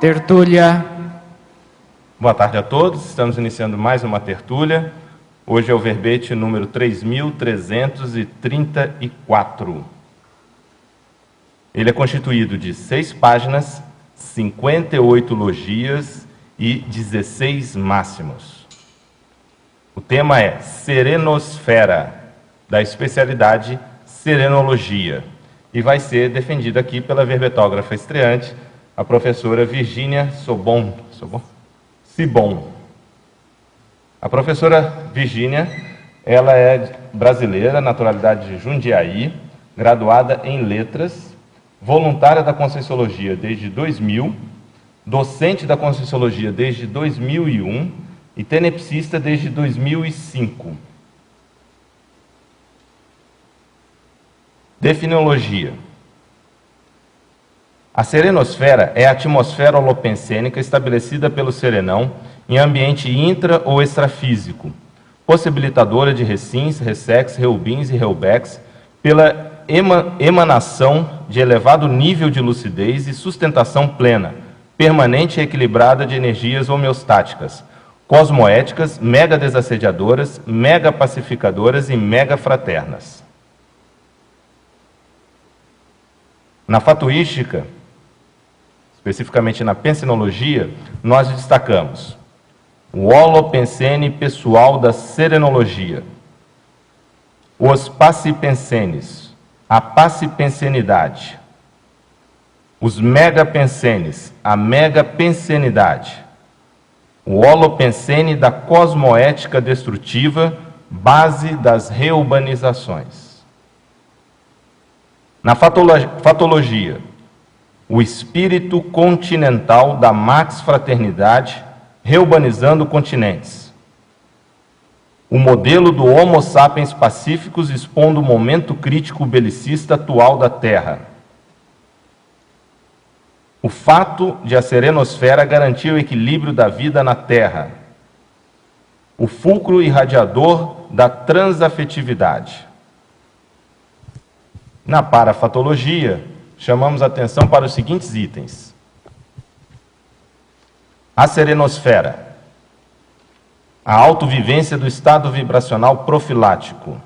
Tertúlia. Boa tarde a todos, estamos iniciando mais uma tertúlia. Hoje é o verbete número 3.334. Ele é constituído de 6 páginas, 58 logias e 16 máximos. O tema é Serenosfera, da especialidade Serenologia, e vai ser defendido aqui pela verbetógrafa estreante, a professora Virgínia Sibon. A professora Virgínia, ela é brasileira, naturalidade de Jundiaí, graduada em Letras, voluntária da Conscienciologia desde 2000, docente da Conscienciologia desde 2001 e tenepsista desde 2005. Definologia. A serenosfera é a atmosfera holopensênica estabelecida pelo serenão em ambiente intra- ou extrafísico, possibilitadora de recins, ressex, reubins e reubecs, pela emanação de elevado nível de lucidez e sustentação plena, permanente e equilibrada de energias homeostáticas, cosmoéticas, mega desassediadoras, mega pacificadoras e mega fraternas. Na fatuística, especificamente na pensenologia, nós destacamos o holopensene pessoal da serenologia, os pacipensenes, a pacipensenidade, os megapensenes, a megapensenidade, o holopensene da cosmoética destrutiva, base das reurbanizações. Na fatologia, o espírito continental da Max Fraternidade, reurbanizando continentes. O modelo do Homo sapiens pacíficos expondo o momento crítico belicista atual da Terra. O fato de a serenosfera garantir o equilíbrio da vida na Terra. O fulcro irradiador da transafetividade. Na parafatologia, chamamos a atenção para os seguintes itens. A serenosfera, a autovivência do estado vibracional profilático.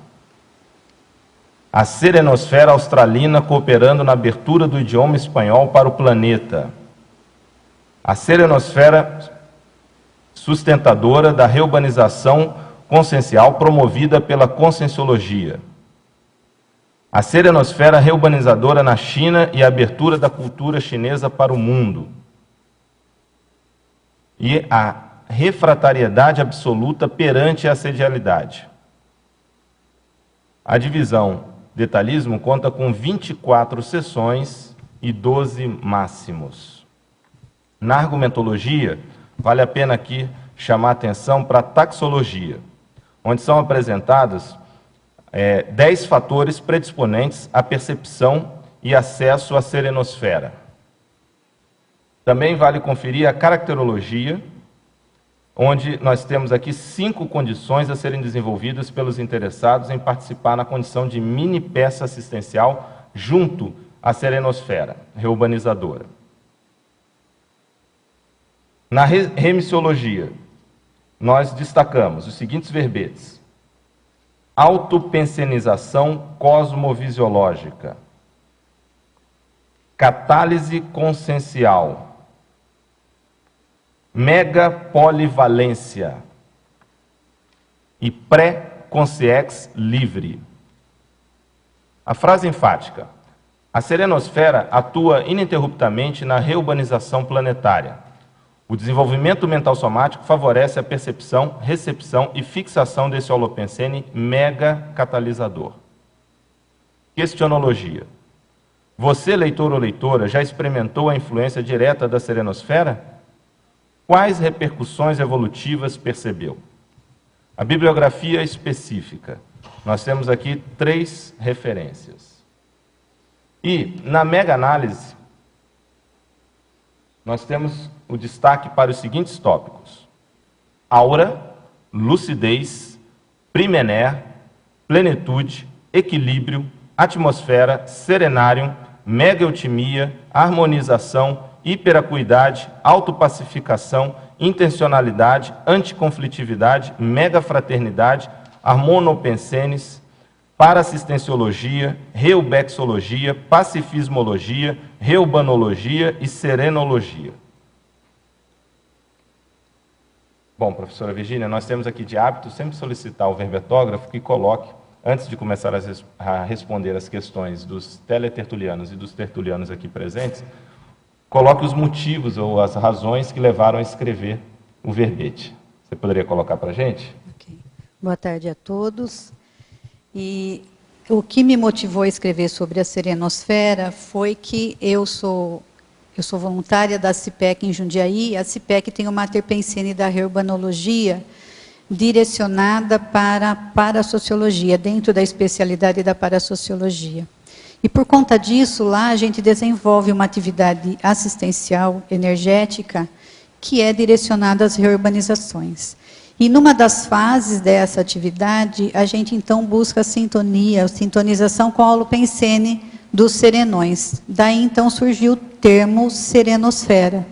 A serenosfera australina cooperando na abertura do idioma espanhol para o planeta. A serenosfera sustentadora da reurbanização consciencial promovida pela conscienciologia. A serenosfera reurbanizadora na China e a abertura da cultura chinesa para o mundo. E a refratariedade absoluta perante a assedialidade. A divisão detalhismo conta com 24 seções e 12 máximos. Na argumentologia, vale a pena aqui chamar a atenção para a taxologia, onde são apresentados 10 fatores predisponentes à percepção e acesso à serenosfera. Também vale conferir a caracterologia, onde nós temos aqui 5 condições a serem desenvolvidas pelos interessados em participar na condição de mini peça assistencial junto à serenosfera reurbanizadora. Na remissiologia, nós destacamos os seguintes verbetes. Autopensenização cosmovisiológica, catálise consciencial, megapolivalência e pré-consciex livre. A frase enfática. A serenosfera atua ininterruptamente na reurbanização planetária. O desenvolvimento mental somático favorece a percepção, recepção e fixação desse holopensene mega catalisador. Questionologia. Você, leitor ou leitora, já experimentou a influência direta da serenosfera? Quais repercussões evolutivas percebeu? A bibliografia específica. Nós temos aqui 3 referências. E, na mega-análise, nós temos o destaque para os seguintes tópicos. Aura, lucidez, primener, plenitude, equilíbrio, atmosfera, serenário, mega-eutimia, harmonização hiperacuidade, autopacificação, intencionalidade, anticonflitividade, megafraternidade, harmonopensenes, parassistenciologia, reubexologia, pacifismologia, reubanologia e serenologia. Bom, professora Virgínia, nós temos aqui de hábito sempre solicitar ao verbetógrafo que coloque, antes de começar a responder as questões dos teletertulianos e dos tertulianos aqui presentes, coloque os motivos ou as razões que levaram a escrever o verbete. Você poderia colocar para a gente? Okay. Boa tarde a todos. E o que me motivou a escrever sobre a serenosfera foi que eu sou voluntária da CIPEC em Jundiaí. A CIPEC tem o Mater Pensene da Reurbanologia direcionada para a parasociologia, dentro da especialidade da parasociologia. E por conta disso, lá a gente desenvolve uma atividade assistencial energética que é direcionada às reurbanizações. E numa das fases dessa atividade, a gente então busca a sintonização com a holopensene dos serenões. Daí então surgiu o termo serenosfera.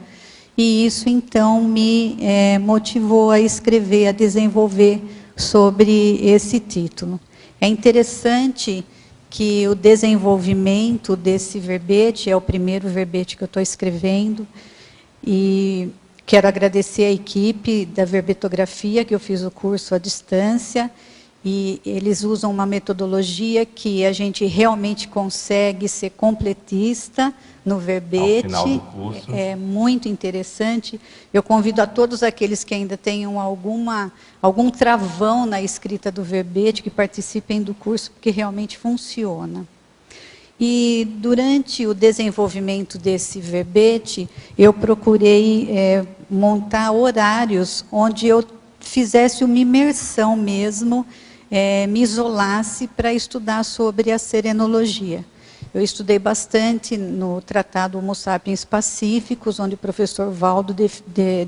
E isso então me motivou a escrever, a desenvolver sobre esse título. É interessante que o desenvolvimento desse verbete, é o primeiro verbete que eu estou escrevendo, e quero agradecer a equipe da verbetografia, que eu fiz o curso à distância, e eles usam uma metodologia que a gente realmente consegue ser completista no verbete. Ao final do curso. É muito interessante. Eu convido a todos aqueles que ainda tenham algum travão na escrita do verbete, que participem do curso, porque realmente funciona. E durante o desenvolvimento desse verbete, eu procurei montar horários onde eu fizesse uma imersão mesmo, me isolasse para estudar sobre a serenologia. Eu estudei bastante no tratado Homo Sapiens Pacíficos, onde o professor Valdo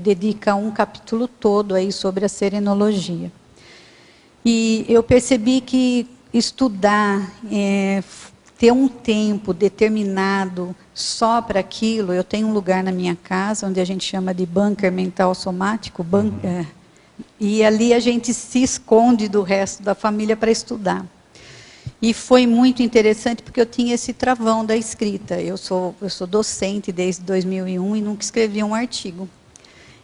dedica um capítulo todo aí sobre a serenologia. E eu percebi que estudar, ter um tempo determinado só para aquilo, eu tenho um lugar na minha casa, onde a gente chama de bunker mental somático, e ali a gente se esconde do resto da família para estudar. E foi muito interessante porque eu tinha esse travão da escrita. Eu sou docente desde 2001 e nunca escrevi um artigo.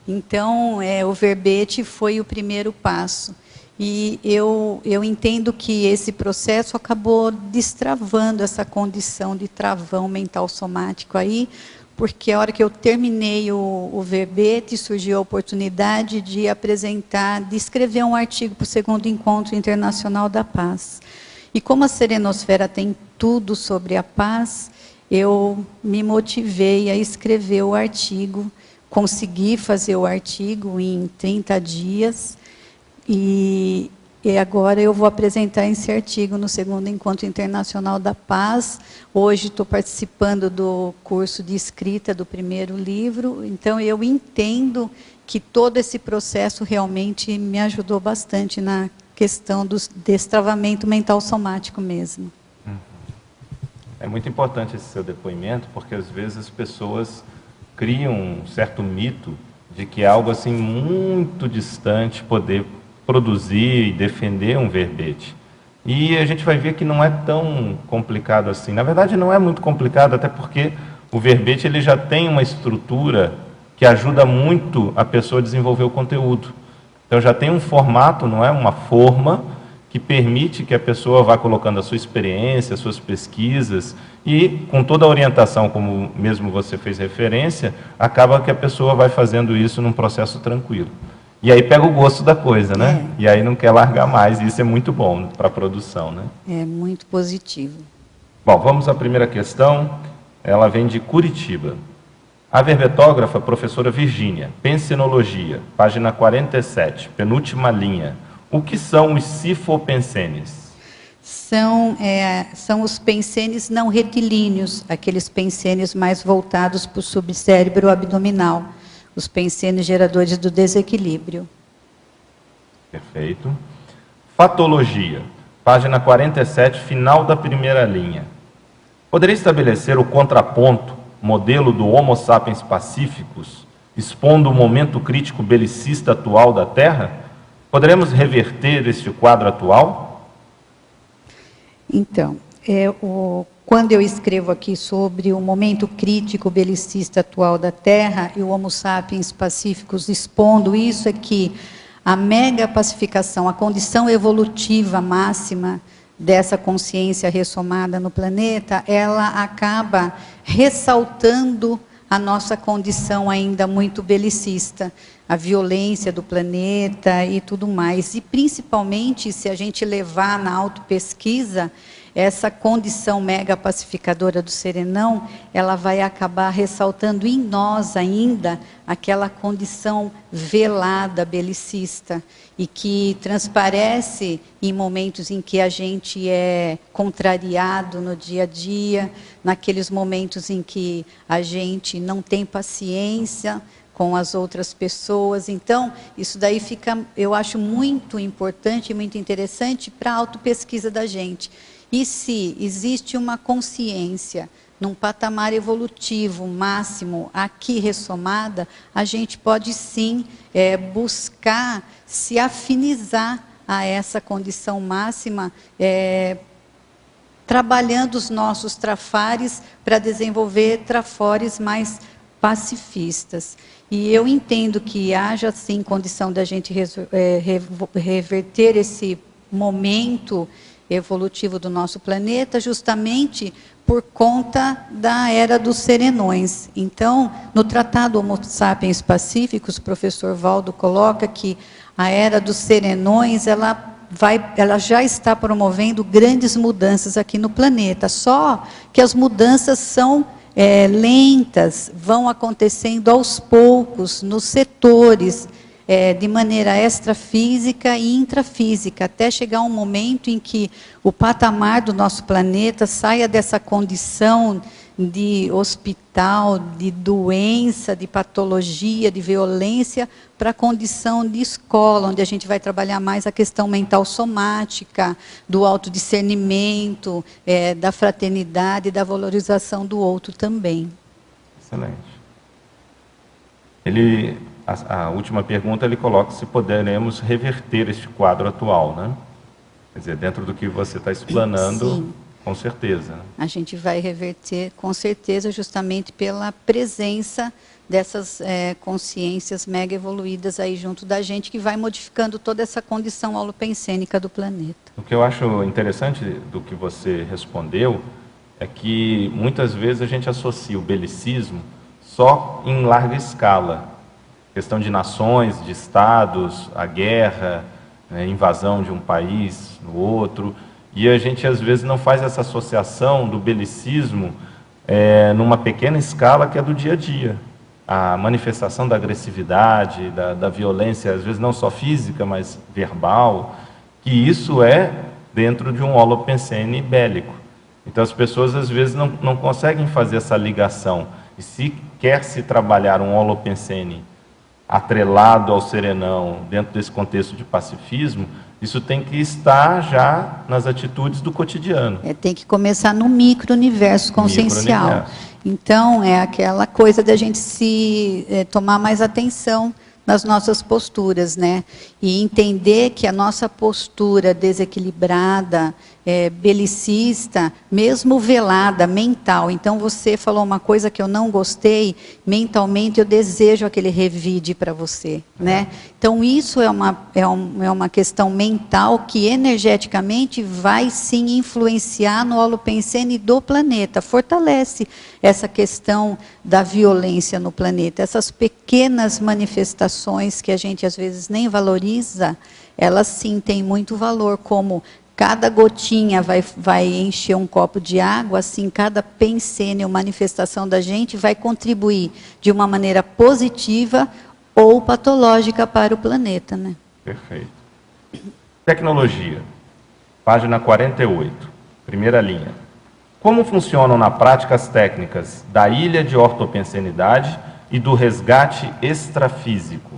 Então, o verbete foi o primeiro passo. E eu entendo que esse processo acabou destravando essa condição de travão mental somático aí, porque a hora que eu terminei o verbete, surgiu a oportunidade de de escrever um artigo para o 2º Encontro Internacional da Paz. E como a serenosfera tem tudo sobre a paz, eu me motivei a escrever o artigo, consegui fazer o artigo em 30 dias, e agora eu vou apresentar esse artigo no 2º Encontro Internacional da Paz. Hoje estou participando do curso de escrita do primeiro livro, então eu entendo que todo esse processo realmente me ajudou bastante na questão do destravamento mental somático mesmo. É muito importante esse seu depoimento, porque às vezes as pessoas criam um certo mito de que é algo assim muito distante poder produzir e defender um verbete. E a gente vai ver que não é tão complicado assim. Na verdade, não é muito complicado, até porque o verbete ele já tem uma estrutura que ajuda muito a pessoa a desenvolver o conteúdo. Então já tem um formato, não é? Uma forma que permite que a pessoa vá colocando a sua experiência, as suas pesquisas, e com toda a orientação, como mesmo você fez referência, acaba que a pessoa vai fazendo isso num processo tranquilo. E aí pega o gosto da coisa, né? E aí não quer largar mais, e isso é muito bom para a produção, né? É muito positivo. Bom, vamos à primeira questão. Ela vem de Curitiba. A verbetógrafa, professora Virgínia, Pensenologia, página 47, penúltima linha. O que são os cifopensenes? São os pensenes não retilíneos, aqueles pensenes mais voltados para o subcérebro abdominal, os pensenes geradores do desequilíbrio. Perfeito. Fatologia, página 47, final da primeira linha. Poderia estabelecer o contraponto modelo do Homo sapiens pacíficos, expondo o momento crítico belicista atual da Terra? Poderemos reverter este quadro atual? Então, quando eu escrevo aqui sobre o momento crítico belicista atual da Terra e o Homo sapiens pacíficos expondo isso, é que a mega pacificação, a condição evolutiva máxima dessa consciência ressomada no planeta, ela acaba ressaltando a nossa condição ainda muito belicista, a violência do planeta e tudo mais. E principalmente, se a gente levar na autopesquisa, essa condição mega pacificadora do serenão, ela vai acabar ressaltando em nós ainda aquela condição velada, belicista, e que transparece em momentos em que a gente é contrariado no dia a dia, naqueles momentos em que a gente não tem paciência com as outras pessoas. Então, isso daí fica, eu acho, muito importante e muito interessante para a autopesquisa da gente. E se existe uma consciência num patamar evolutivo máximo aqui ressomada, a gente pode sim buscar se afinizar a essa condição máxima, trabalhando os nossos trafares para desenvolver trafores mais pacifistas. E eu entendo que haja sim condição da gente reverter esse momento evolutivo do nosso planeta, justamente por conta da era dos serenões. Então, no Tratado Homo Sapiens Pacíficos, o professor Valdo coloca que a era dos serenões, ela já está promovendo grandes mudanças aqui no planeta, só que as mudanças são lentas, vão acontecendo aos poucos, nos setores, de maneira extrafísica e intrafísica, até chegar um momento em que o patamar do nosso planeta saia dessa condição de hospital, de doença, de patologia, de violência, para a condição de escola, onde a gente vai trabalhar mais a questão mental somática, do autodiscernimento, da fraternidade, da valorização do outro também. Excelente. A última pergunta, ele coloca se poderemos reverter este quadro atual, né? Quer dizer, dentro do que você está explanando, sim, com certeza. A gente vai reverter, com certeza, justamente pela presença dessas consciências mega evoluídas aí junto da gente, que vai modificando toda essa condição holopensênica do planeta. O que eu acho interessante do que você respondeu é que muitas vezes a gente associa o belicismo só em larga escala. Questão de nações, de estados, a guerra, invasão de um país no outro, e a gente às vezes não faz essa associação do belicismo numa pequena escala que é do dia a dia. A manifestação da agressividade, da violência, às vezes não só física, mas verbal, que isso é dentro de um holopensene bélico. Então as pessoas às vezes não conseguem fazer essa ligação. E se quer se trabalhar um holopensene atrelado ao serenão, dentro desse contexto de pacifismo, isso tem que estar já nas atitudes do cotidiano. Tem que começar no micro-universo consciencial. Então, é aquela coisa da gente tomar mais atenção nas nossas posturas, né? E entender que a nossa postura desequilibrada, belicista, mesmo velada, mental. Então, você falou uma coisa que eu não gostei, mentalmente eu desejo aquele revide para você, né? Então, isso é uma questão mental que energeticamente vai sim influenciar no holopensene do planeta, fortalece essa questão da violência no planeta. Essas pequenas manifestações que a gente às vezes nem valoriza, elas sim têm muito valor, como cada gotinha vai encher um copo de água, assim, cada pensênio, manifestação da gente vai contribuir de uma maneira positiva ou patológica para o planeta, né? Perfeito. Tecnologia, página 48, primeira linha. Como funcionam na prática as técnicas da ilha de ortopensenidade e do resgate extrafísico?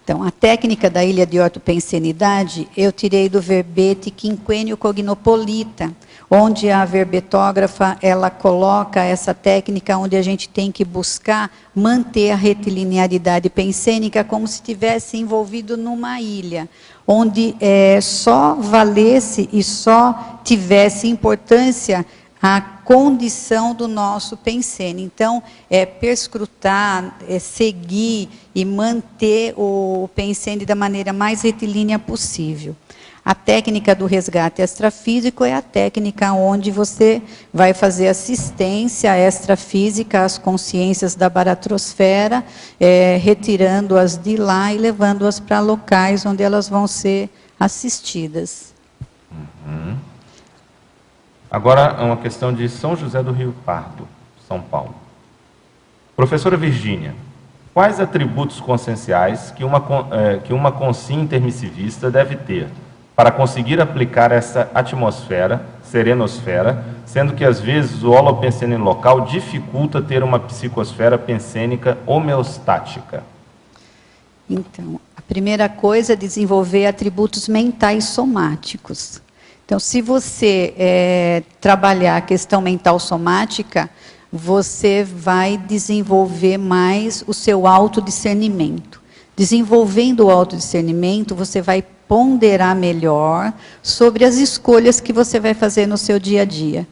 Então, a técnica da ilha de ortopensenidade, eu tirei do verbete quinquênio cognopolita, onde a verbetógrafa ela coloca essa técnica onde a gente tem que buscar manter a retilinearidade pensênica como se estivesse envolvido numa ilha, onde só valesse e só tivesse importância a condição do nosso pensene. Então, perscrutar, seguir e manter o pensene da maneira mais retilínea possível. A técnica do resgate extrafísico é a técnica onde você vai fazer assistência extrafísica às consciências da baratrosfera, retirando-as de lá e levando-as para locais onde elas vão ser assistidas. Agora, é uma questão de São José do Rio Pardo, São Paulo. Professora Virgínia, quais atributos conscienciais que uma consciência intermissivista deve ter para conseguir aplicar essa atmosfera, serenosfera, sendo que às vezes o holopensene local dificulta ter uma psicosfera pensênica homeostática? Então, a primeira coisa é desenvolver atributos mentais somáticos. Então, se você trabalhar a questão mental somática, você vai desenvolver mais o seu autodiscernimento. Desenvolvendo o autodiscernimento, você vai ponderar melhor sobre as escolhas que você vai fazer no seu dia a dia.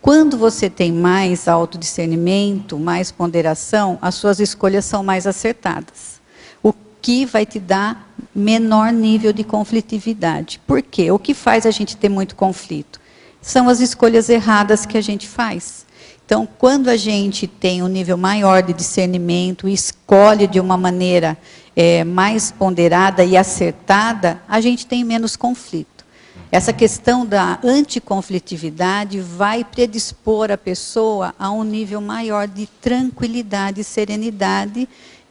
Quando você tem mais autodiscernimento, mais ponderação, as suas escolhas são mais acertadas. O que vai te dar menor nível de conflitividade. Por quê? O que faz a gente ter muito conflito? São as escolhas erradas que a gente faz. Então, quando a gente tem um nível maior de discernimento e escolhe de uma maneira mais ponderada e acertada, a gente tem menos conflito. Essa questão da anticonflitividade vai predispor a pessoa a um nível maior de tranquilidade e serenidade,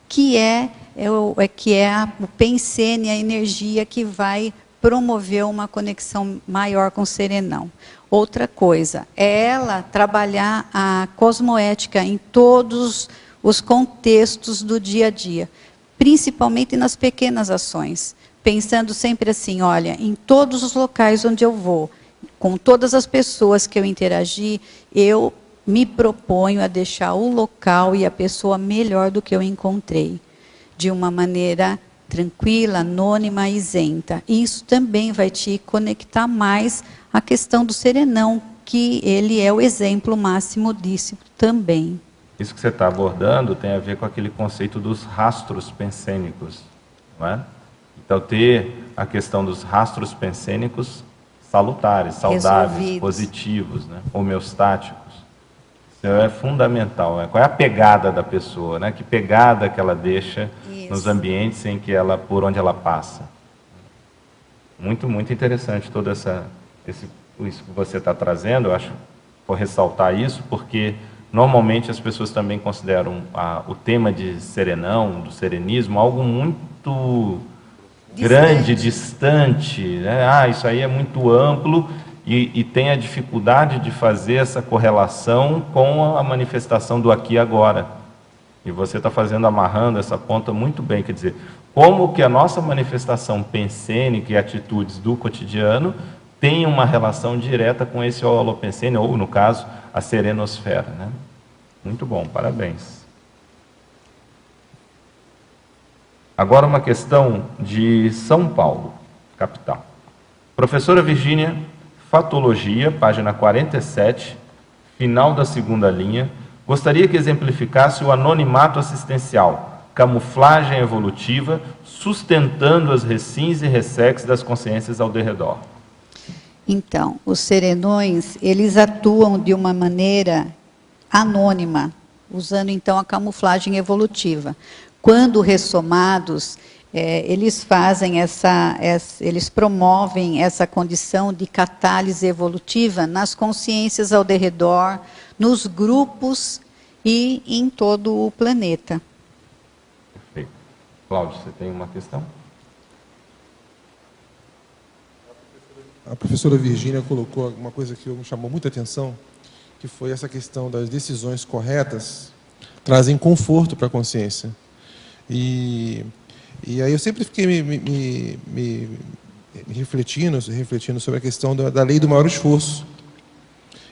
que é o pensene, a energia que vai promover uma conexão maior com o serenão. Outra coisa, é ela trabalhar a cosmoética em todos os contextos do dia a dia, principalmente nas pequenas ações, pensando sempre assim, olha, em todos os locais onde eu vou, com todas as pessoas que eu interagir, eu me proponho a deixar o local e a pessoa melhor do que eu encontrei, de uma maneira tranquila, anônima, isenta. Isso também vai te conectar mais à questão do serenão, que ele é o exemplo máximo disso também. Isso que você está abordando tem a ver com aquele conceito dos rastros pensênicos, não é? Então, ter a questão dos rastros pensênicos salutares, saudáveis, positivos, né? Homeostáticos. Isso é fundamental. Né? Qual é a pegada da pessoa, né? Que pegada que ela deixa nos ambientes em que por onde ela passa. Muito, muito interessante todo isso que você está trazendo. Eu acho que vou ressaltar isso, porque normalmente as pessoas também consideram o tema de serenão, do serenismo, algo muito grande, distante. Né? Isso aí é muito amplo e tem a dificuldade de fazer essa correlação com a manifestação do aqui e agora. E você está amarrando essa ponta muito bem, quer dizer, como que a nossa manifestação pensênica e atitudes do cotidiano tem uma relação direta com esse holopensene, ou no caso, a serenosfera. Né? Muito bom, parabéns. Agora uma questão de São Paulo, capital. Professora Virgínia, Fatologia, página 47, final da segunda linha, gostaria que exemplificasse o anonimato assistencial, camuflagem evolutiva, sustentando as recins e ressex das consciências ao derredor. Então, os serenões, eles atuam de uma maneira anônima, usando então a camuflagem evolutiva. Quando ressomados, eles fazem eles promovem essa condição de catálise evolutiva nas consciências ao derredor, nos grupos e em todo o planeta. Perfeito. Cláudio, você tem uma questão? A professora Virgínia colocou uma coisa que me chamou muita atenção, que foi essa questão das decisões corretas trazem conforto para a consciência. E aí eu sempre fiquei me refletindo sobre a questão da lei do maior esforço.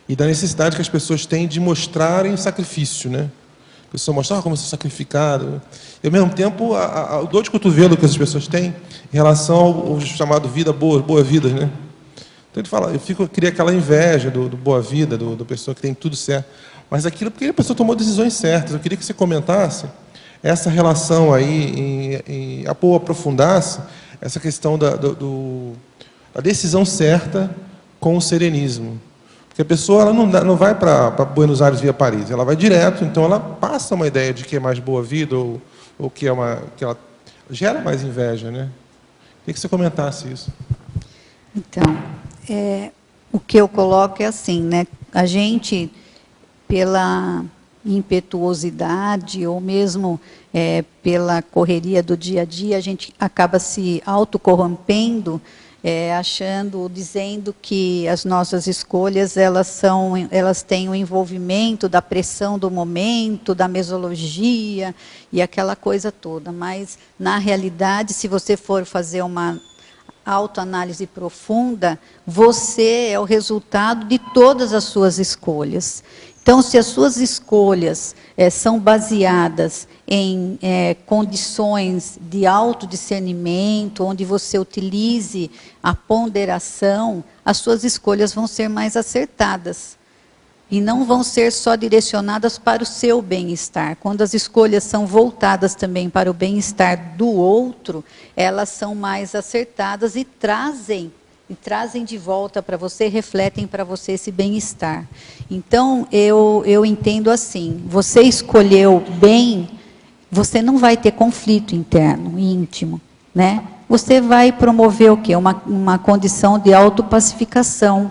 e da necessidade que as pessoas têm de mostrarem sacrifício, né? A pessoa mostrar como eu sou sacrificado. E, ao mesmo tempo, a dor de cotovelo que as pessoas têm em relação ao chamado vida boa vida, né? Então, ele fala, eu queria aquela inveja do boa vida, do pessoa que tem tudo certo. Mas aquilo porque a pessoa tomou decisões certas. Eu queria que você comentasse essa relação aí, aprofundasse essa questão da decisão certa com o serenismo. Porque a pessoa ela não vai para Buenos Aires via Paris, ela vai direto, então ela passa uma ideia de que é mais boa vida ou que ela gera mais inveja, né? Queria que você comentasse isso. Então, o que eu coloco é assim, né? A gente, pela impetuosidade ou mesmo pela correria do dia a dia, a gente acaba se autocorrompendo, dizendo que as nossas escolhas elas têm o envolvimento da pressão do momento, da mesologia e aquela coisa toda. Mas, na realidade, se você for fazer uma autoanálise profunda, você é o resultado de todas as suas escolhas. Então, se as suas escolhas são baseadas em condições de autodiscernimento, onde você utilize a ponderação, as suas escolhas vão ser mais acertadas. E não vão ser só direcionadas para o seu bem-estar. Quando as escolhas são voltadas também para o bem-estar do outro, elas são mais acertadas e trazem de volta para você, refletem para você esse bem-estar. Então, eu entendo assim, você escolheu bem, você não vai ter conflito interno, íntimo, né? Você vai promover o quê? Uma condição de autopacificação,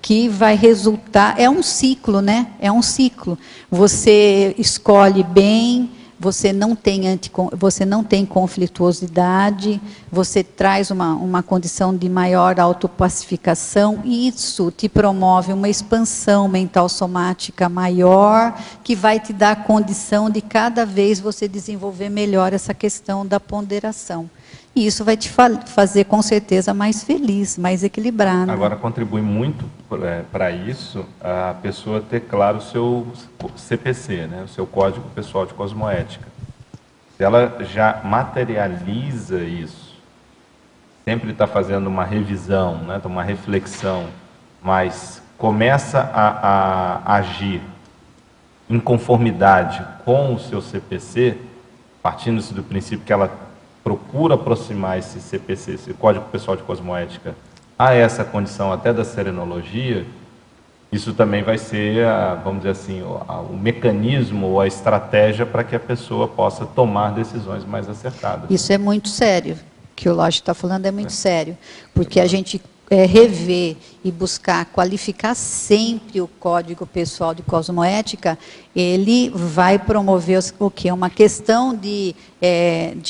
que vai resultar, é um ciclo, né? É um ciclo. Você escolhe bem, você não tem conflituosidade, você traz uma condição de maior autopacificação, e isso te promove uma expansão mental somática maior, que vai te dar a condição de cada vez você desenvolver melhor essa questão da ponderação. E isso vai te fazer, com certeza, mais feliz, mais equilibrado. Agora, contribui muito para isso a pessoa ter claro o seu CPC, né? O seu Código Pessoal de Cosmoética. Se ela já materializa isso, sempre está fazendo uma revisão, né? Uma reflexão, mas começa a agir em conformidade com o seu CPC, partindo-se do princípio que ela procura aproximar esse CPC, esse Código Pessoal de Cosmoética, a essa condição até da serenologia, isso também vai ser, vamos dizer assim, o mecanismo ou a estratégia para que a pessoa possa tomar decisões mais acertadas. Isso é muito sério. O que o Lógico está falando é muito sério, porque a gente rever e buscar qualificar sempre o Código Pessoal de Cosmoética, ele vai promover o quê? Uma questão de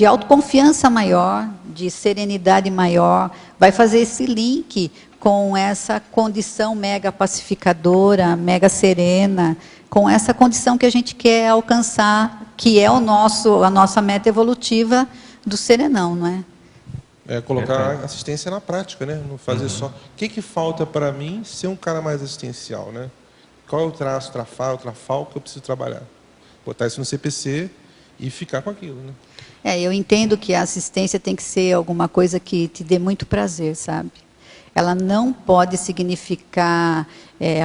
autoconfiança maior, de serenidade maior, vai fazer esse link com essa condição mega pacificadora, mega serena, com essa condição que a gente quer alcançar, que é a nossa meta evolutiva do serenão, não é? Colocar assistência na prática, né? Não fazer só. O que falta para mim ser um cara mais assistencial, né? Qual é o traço, trafal que eu preciso trabalhar? Botar isso no CPC e ficar com aquilo, né? Eu entendo que a assistência tem que ser alguma coisa que te dê muito prazer, sabe? Ela não pode significar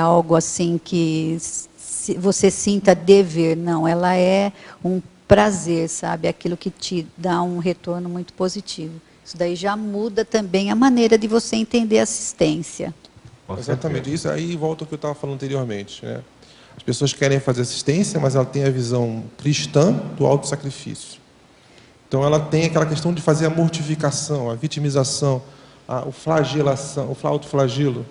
algo assim que você sinta dever, não. Ela é um prazer, sabe? Aquilo que te dá um retorno muito positivo. Isso daí já muda também a maneira de você entender a assistência. Exatamente. Isso aí volta ao que eu estava falando anteriormente, né? As pessoas querem fazer assistência, mas ela tem a visão cristã do autossacrifício. Então ela tem aquela questão de fazer a mortificação, a vitimização, o flagelação, o autoflagelo.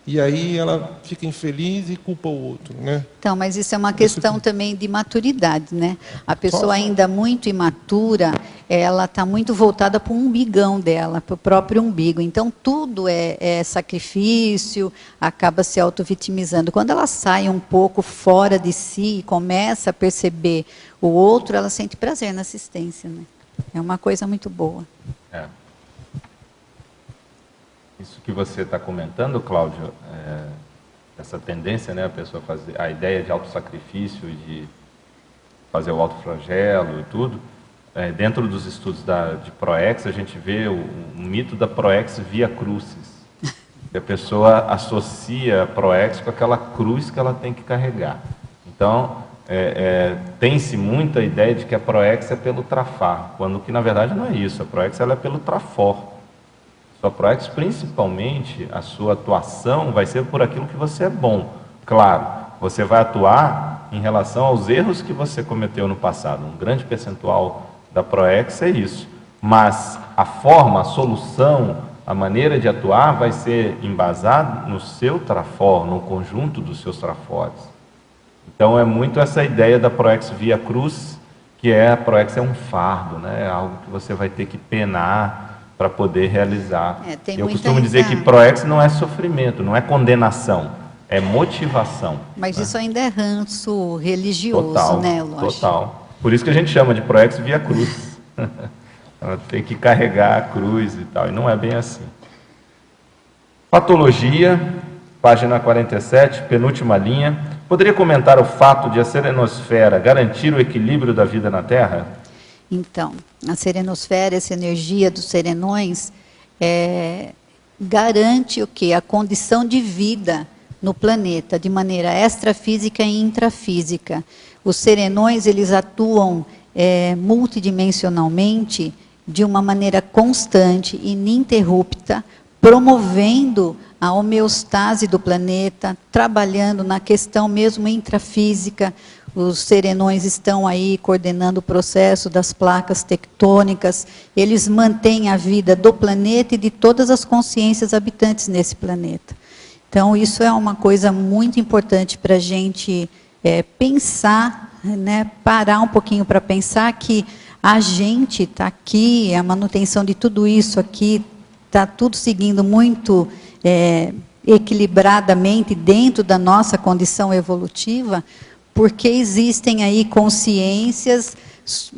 E aí ela fica infeliz e culpa o outro, né? Então, mas isso é uma questão também de maturidade, né? A pessoa ainda muito imatura, ela está muito voltada para o umbigão dela, para o próprio umbigo. Então, tudo é sacrifício, acaba se auto-vitimizando. Quando ela sai um pouco fora de si e começa a perceber o outro, ela sente prazer na assistência, né? É uma coisa muito boa. Isso que você está comentando, Cláudio, essa tendência, né, a pessoa fazer a ideia de autossacrifício, de fazer o autoflagelo e tudo, dentro dos estudos de Proex, a gente vê o mito da Proex via crucis. E a pessoa associa a Proex com aquela cruz que ela tem que carregar. Então, tem-se muita ideia de que a Proex é pelo trafar, quando que na verdade não é isso. A Proex ela é pelo trafor. A Proex, principalmente, a sua atuação vai ser por aquilo que você é bom. Claro, você vai atuar em relação aos erros que você cometeu no passado. Um grande percentual da Proex é isso. Mas a forma, a solução, a maneira de atuar vai ser embasada no seu trafor, no conjunto dos seus trafores. Então é muito essa ideia da Proex via cruz, que a Proex é um fardo, né? É algo que você vai ter que penar para poder realizar. Eu costumo dizer que Proex não é sofrimento, não é condenação, é motivação. Mas isso ainda é ranço religioso, total, né, lógico? Total. Por isso que a gente chama de Proex via cruz. Ela tem que carregar a cruz e tal, e não é bem assim. Patologia, página 47, penúltima linha. Poderia comentar o fato de a serenosfera garantir o equilíbrio da vida na Terra? Então, a serenosfera, essa energia dos serenões, garante o quê? A condição de vida no planeta, de maneira extrafísica e intrafísica. Os serenões, eles atuam multidimensionalmente, de uma maneira constante, ininterrupta, promovendo a homeostase do planeta, trabalhando na questão mesmo intrafísica. Os serenões estão aí coordenando o processo das placas tectônicas, eles mantêm a vida do planeta e de todas as consciências habitantes nesse planeta. Então, isso é uma coisa muito importante para a gente pensar, né, parar um pouquinho para pensar que a gente está aqui, a manutenção de tudo isso aqui, está tudo seguindo muito equilibradamente dentro da nossa condição evolutiva, porque existem aí consciências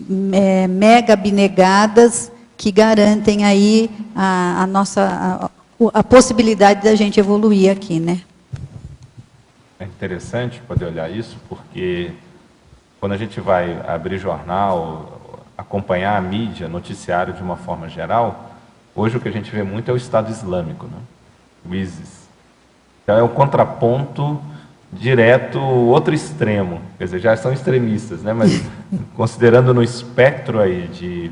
mega abnegadas que garantem aí a possibilidade da gente evoluir aqui, né? É interessante poder olhar isso, porque quando a gente vai abrir jornal, acompanhar a mídia, noticiário de uma forma geral, hoje o que a gente vê muito é o Estado Islâmico, né? O ISIS. Então é o contraponto direto, outro extremo, quer dizer, já são extremistas, né? Mas considerando no espectro aí de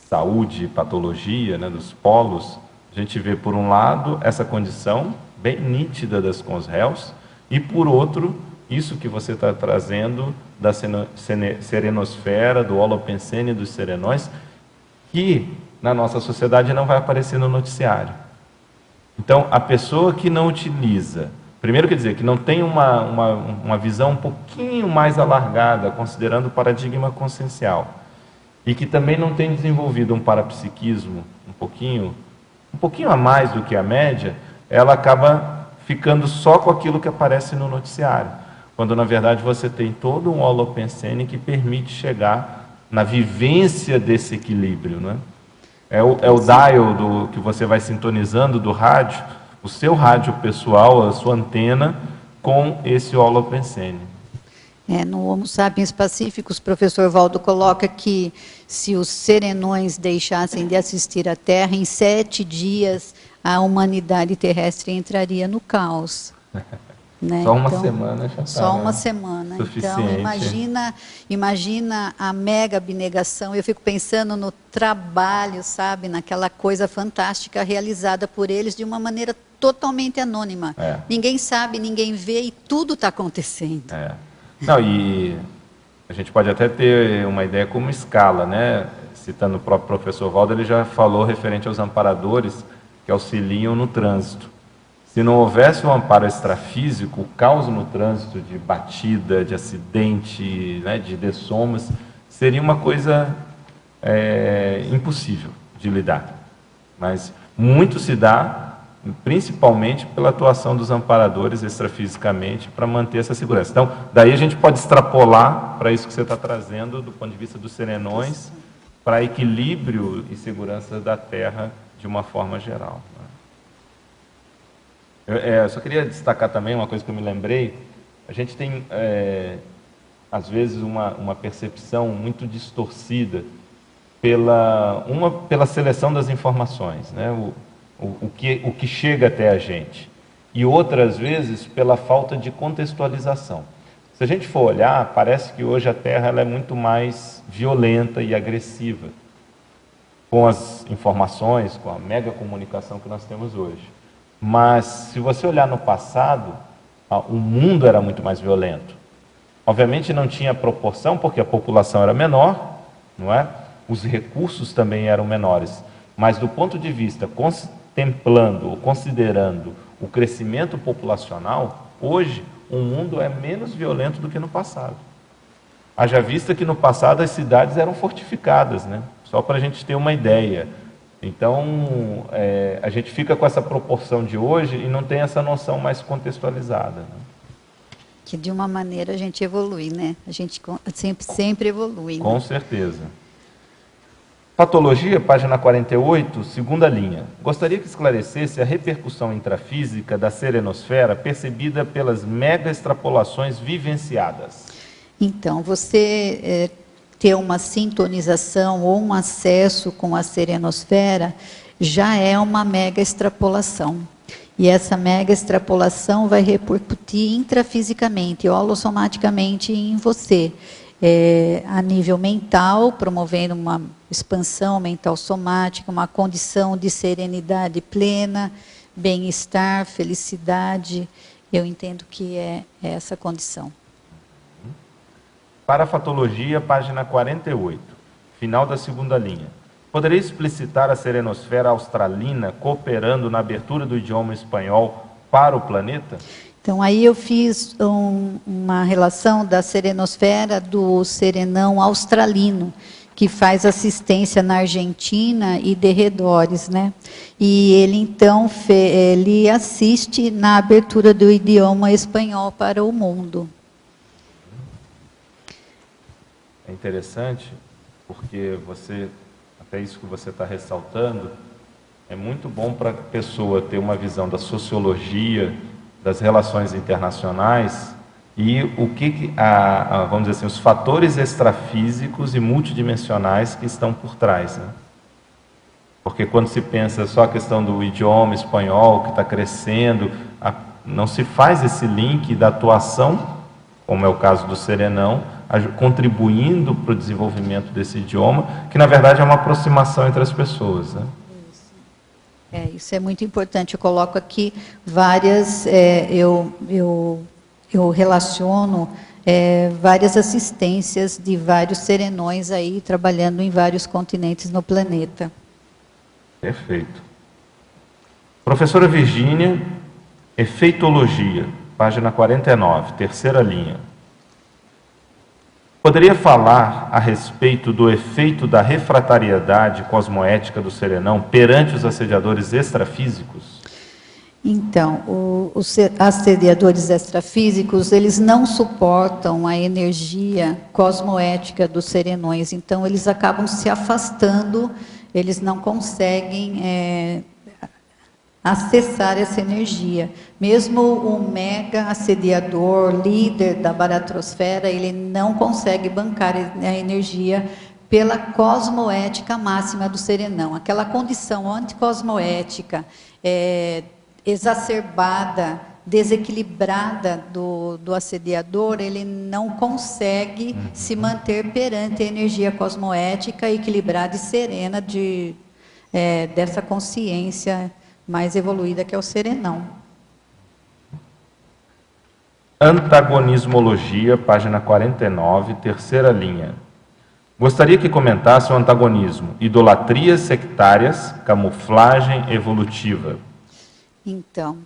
saúde, patologia, né, dos polos, a gente vê por um lado essa condição bem nítida das consréus e por outro, isso que você está trazendo da serenosfera, do holopensene dos serenões, que na nossa sociedade não vai aparecer no noticiário. Então, a pessoa que não utiliza, primeiro quer dizer, que não tem uma visão um pouquinho mais alargada, considerando o paradigma consciencial, e que também não tem desenvolvido um parapsiquismo um pouquinho a mais do que a média, ela acaba ficando só com aquilo que aparece no noticiário, quando na verdade você tem todo um holopensene que permite chegar na vivência desse equilíbrio, né? É o dial que você vai sintonizando do rádio, o seu rádio pessoal, a sua antena, com esse holopensene. No Homo Sapiens Pacíficos, o professor Valdo coloca que se os serenões deixassem de assistir à Terra, em 7 dias a humanidade terrestre entraria no caos. Né? Só uma semana já está. Só uma semana. Suficiente. Então, imagina a mega abnegação. Eu fico pensando no trabalho, sabe, naquela coisa fantástica realizada por eles de uma maneira totalmente anônima. Ninguém sabe, ninguém vê e tudo está acontecendo. Não, e a gente pode até ter uma ideia como escala, né? Citando o próprio professor Valdo, ele já falou referente aos amparadores que auxiliam no trânsito. Se não houvesse um amparo extrafísico, o caos no trânsito de batida, de acidente, né, de dessomas, seria uma coisa impossível de lidar. Mas muito se dá, principalmente pela atuação dos amparadores extrafisicamente, para manter essa segurança. Então, daí a gente pode extrapolar para isso que você está trazendo, do ponto de vista dos serenões, para equilíbrio e segurança da Terra de uma forma geral. Eu só queria destacar também uma coisa que eu me lembrei. A gente tem, às vezes, uma percepção muito distorcida pela seleção das informações, né? O que chega até a gente. E outras vezes pela falta de contextualização. Se a gente for olhar, parece que hoje a Terra ela é muito mais violenta e agressiva, com as informações, com a mega comunicação que nós temos hoje. Mas, se você olhar no passado, o mundo era muito mais violento. Obviamente não tinha proporção, porque a população era menor, não é? Os recursos também eram menores. Mas, do ponto de vista, contemplando ou considerando o crescimento populacional, hoje o mundo é menos violento do que no passado. Haja vista que no passado as cidades eram fortificadas, né? Só para a gente ter uma ideia. Então, a gente fica com essa proporção de hoje e não tem essa noção mais contextualizada, né? Que de uma maneira a gente evolui, né? A gente sempre evolui. Com né? certeza. Patologia, página 48, segunda linha. Gostaria que esclarecesse a repercussão intrafísica da serenosfera percebida pelas mega extrapolações vivenciadas. Então, você ter uma sintonização ou um acesso com a serenosfera já é uma mega extrapolação. E essa mega extrapolação vai repercutir intrafisicamente, holossomaticamente em você. A nível mental, promovendo uma expansão mental somática, uma condição de serenidade plena, bem-estar, felicidade. Eu entendo que é essa condição. Parafatologia, página 48, final da segunda linha. Poderia explicitar a serenosfera australina cooperando na abertura do idioma espanhol para o planeta? Então, aí eu fiz uma relação da serenosfera do serenão australino, que faz assistência na Argentina e derredores, né? E ele, então, ele assiste na abertura do idioma espanhol para o mundo. É interessante, porque até isso que você está ressaltando, é muito bom para a pessoa ter uma visão da sociologia, das relações internacionais e vamos dizer assim, os fatores extrafísicos e multidimensionais que estão por trás, né? Porque quando se pensa só a questão do idioma espanhol que está crescendo, não se faz esse link da atuação, como é o caso do serenão, contribuindo para o desenvolvimento desse idioma, que na verdade é uma aproximação entre as pessoas, né? Isso é muito importante. Eu coloco aqui várias, eu relaciono várias assistências de vários serenões aí, trabalhando em vários continentes no planeta. Perfeito. Professora Virgínia, efeitologia, página 49, terceira linha. Poderia falar a respeito do efeito da refratariedade cosmoética do serenão perante os assediadores extrafísicos? Então, os assediadores extrafísicos, eles não suportam a energia cosmoética dos serenões, então eles acabam se afastando, eles não conseguem acessar essa energia. Mesmo o mega assediador, líder da baratrosfera, ele não consegue bancar a energia pela cosmoética máxima do serenão. Aquela condição anticosmoética, exacerbada, desequilibrada do assediador, ele não consegue se manter perante a energia cosmoética equilibrada e serena dessa consciência mais evoluída que é o serenão. Antagonismologia, página 49, terceira linha. Gostaria que comentasse o antagonismo, idolatrias sectárias, camuflagem evolutiva. Então,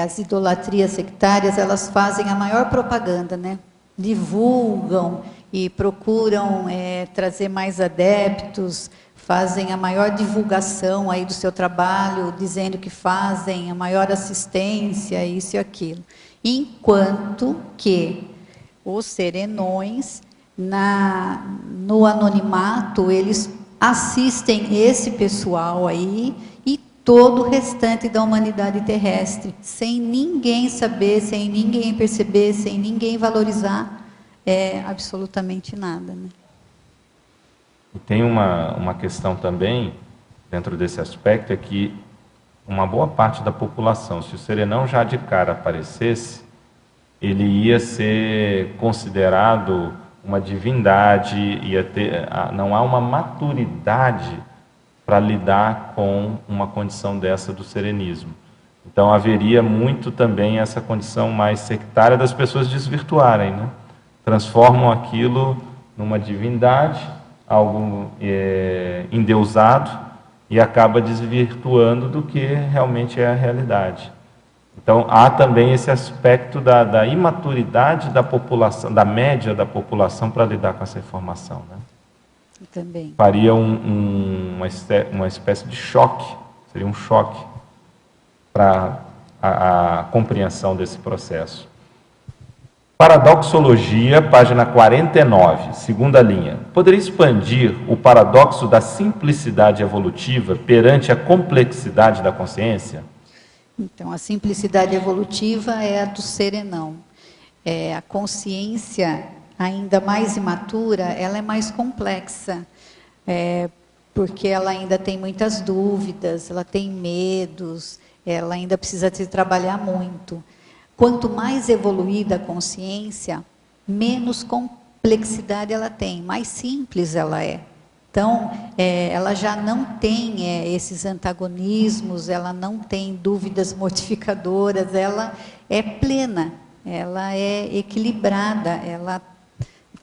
as idolatrias sectárias, elas fazem a maior propaganda, né? Divulgam e procuram trazer mais adeptos, fazem a maior divulgação aí do seu trabalho, dizendo que fazem a maior assistência, isso e aquilo. Enquanto que os serenões, no anonimato, eles assistem esse pessoal aí e todo o restante da humanidade terrestre, sem ninguém saber, sem ninguém perceber, sem ninguém valorizar absolutamente nada, né? E tem uma questão também, dentro desse aspecto, é que uma boa parte da população, se o serenão já de cara aparecesse, ele ia ser considerado uma divindade, não há uma maturidade para lidar com uma condição dessa do serenismo. Então haveria muito também essa condição mais sectária das pessoas desvirtuarem, né? Transformam aquilo numa divindade, algo endeusado, e acaba desvirtuando do que realmente é a realidade. Então há também esse aspecto da imaturidade da população, da média da população para lidar com essa informação, né? Também. Faria uma espécie de choque, seria um choque para a compreensão desse processo. Paradoxologia, página 49, segunda linha. Poderia expandir o paradoxo da simplicidade evolutiva perante a complexidade da consciência? Então, a simplicidade evolutiva é a do serenão. A consciência, ainda mais imatura, ela é mais complexa, porque ela ainda tem muitas dúvidas, ela tem medos, ela ainda precisa se trabalhar muito. Quanto mais evoluída a consciência, menos complexidade ela tem, mais simples ela é. Então, ela já não tem esses antagonismos, ela não tem dúvidas mortificadoras, ela é plena, ela é equilibrada, ela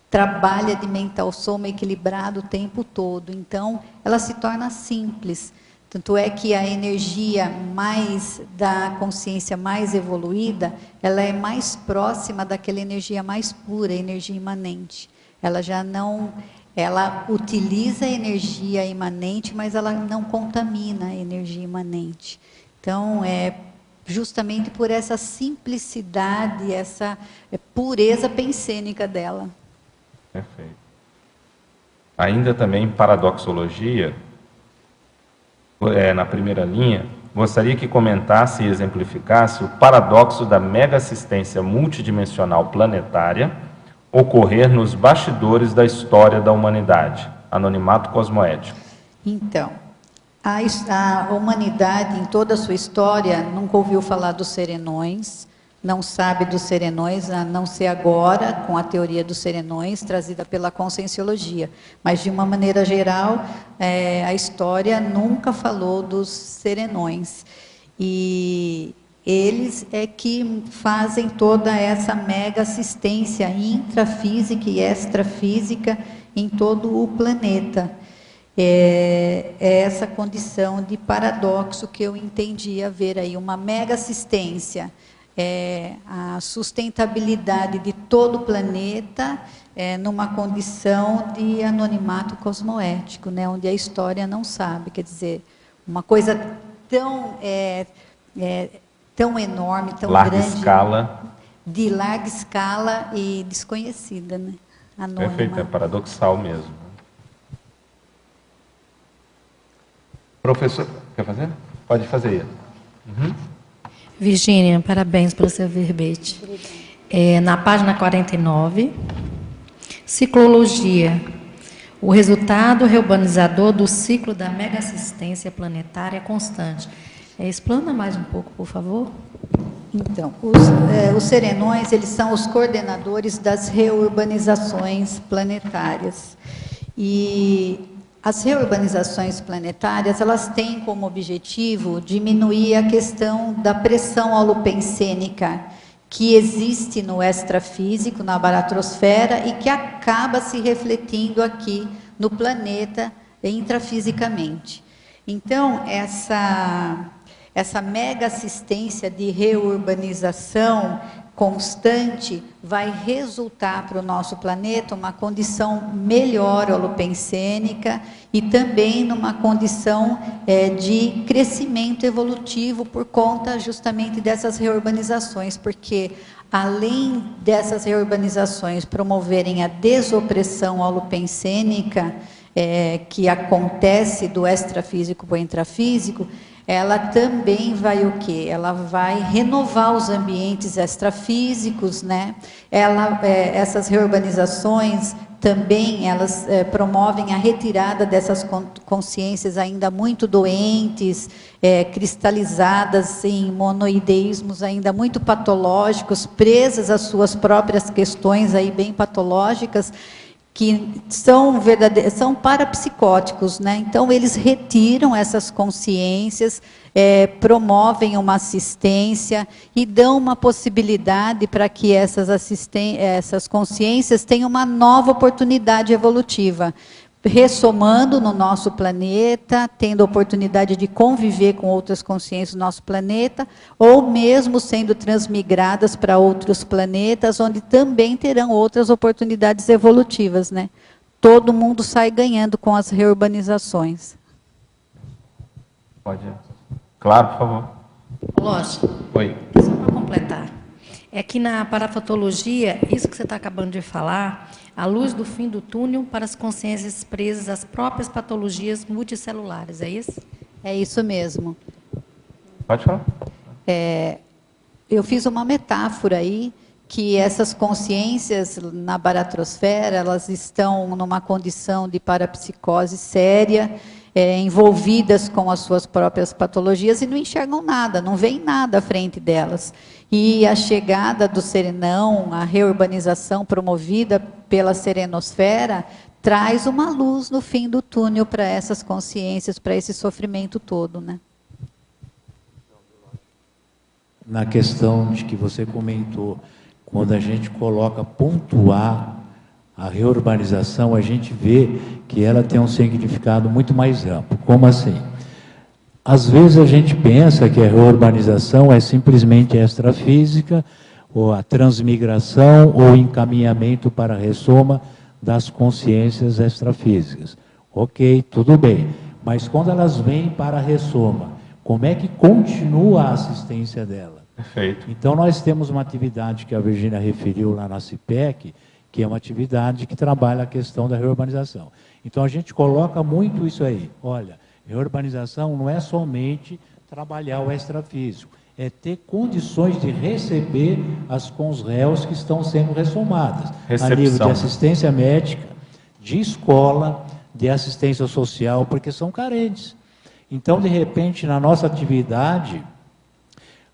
trabalha de mental soma equilibrado o tempo todo. Então, ela se torna simples. Tanto é que a energia da consciência mais evoluída, ela é mais próxima daquela energia mais pura, a energia imanente. Ela já não, ela utiliza a energia imanente, mas ela não contamina a energia imanente. Então, justamente por essa simplicidade, essa pureza pensênica dela. Perfeito. Ainda também em paradoxologia, na primeira linha, gostaria que comentasse e exemplificasse o paradoxo da mega-assistência multidimensional planetária ocorrer nos bastidores da história da humanidade, anonimato cosmoético. Então, a humanidade, em toda a sua história, nunca ouviu falar dos serenões, não sabe dos serenões, a não ser agora, com a teoria dos serenões, trazida pela conscienciologia. Mas, de uma maneira geral, a história nunca falou dos serenões. E eles é que fazem toda essa mega assistência intrafísica e extrafísica em todo o planeta. É essa condição de paradoxo que eu entendi haver aí, uma mega assistência. A sustentabilidade de todo o planeta numa condição de anonimato cosmoético, né, onde a história não sabe, quer dizer, uma coisa tão enorme, tão larga grande, escala, de larga escala e desconhecida, né, anônima. Perfeito, é paradoxal mesmo. Professor, quer fazer? Pode fazer. Virgínia, parabéns pelo seu verbete. Na página 49, ciclologia, o resultado reurbanizador do ciclo da mega-assistência planetária constante. Explana mais um pouco, por favor. Então, os serenões, eles são os coordenadores das reurbanizações planetárias. E as reurbanizações planetárias, elas têm como objetivo diminuir a questão da pressão holopensênica que existe no extrafísico, na baratrosfera, e que acaba se refletindo aqui no planeta intrafisicamente. Então, essa mega assistência de reurbanização constante vai resultar para o nosso planeta uma condição melhor holopensênica e também numa condição de crescimento evolutivo por conta justamente dessas reurbanizações, porque além dessas reurbanizações promoverem a desopressão holopensênica que acontece do extrafísico para o intrafísico, ela também vai o quê? Ela vai renovar os ambientes extrafísicos, né? Essas reurbanizações também, elas promovem a retirada dessas consciências ainda muito doentes, cristalizadas em monoideísmos ainda muito patológicos, presas às suas próprias questões aí bem patológicas, que são parapsicóticos, né? Então, eles retiram essas consciências, promovem uma assistência e dão uma possibilidade para que essas consciências tenham uma nova oportunidade evolutiva, ressomando no nosso planeta, tendo a oportunidade de conviver com outras consciências do nosso planeta, ou mesmo sendo transmigradas para outros planetas, onde também terão outras oportunidades evolutivas, né? Todo mundo sai ganhando com as reurbanizações. Pode. Claro, por favor. Lógico. Oi. Só para completar. É que na parafatologia, isso que você está acabando de falar, a luz do fim do túnel para as consciências presas às próprias patologias multicelulares, é isso? É isso mesmo. Pode falar. Eu fiz uma metáfora aí, que essas consciências na baratrosfera, elas estão numa condição de parapsicose séria, envolvidas com as suas próprias patologias e não enxergam nada, não veem nada à frente delas. E a chegada do serenão, a reurbanização promovida pela serenosfera, traz uma luz no fim do túnel para essas consciências, para esse sofrimento todo, né? Na questão de que você comentou, quando a gente coloca pontuar a reurbanização, a gente vê que ela tem um significado muito mais amplo. Como assim? Às vezes a gente pensa que a reurbanização é simplesmente extrafísica, ou a transmigração, ou encaminhamento para a ressoma das consciências extrafísicas. Ok, tudo bem. Mas quando elas vêm para a ressoma, como é que continua a assistência dela? Perfeito. Então, nós temos uma atividade que a Virgínia referiu lá na CIPEC, que é uma atividade que trabalha a questão da reurbanização. Então, a gente coloca muito isso aí. Olha, reurbanização não é somente trabalhar o extrafísico, é ter condições de receber as consréus que estão sendo ressomadas. Recepção. A nível de assistência médica, de escola, de assistência social, porque são carentes. Então, de repente, na nossa atividade,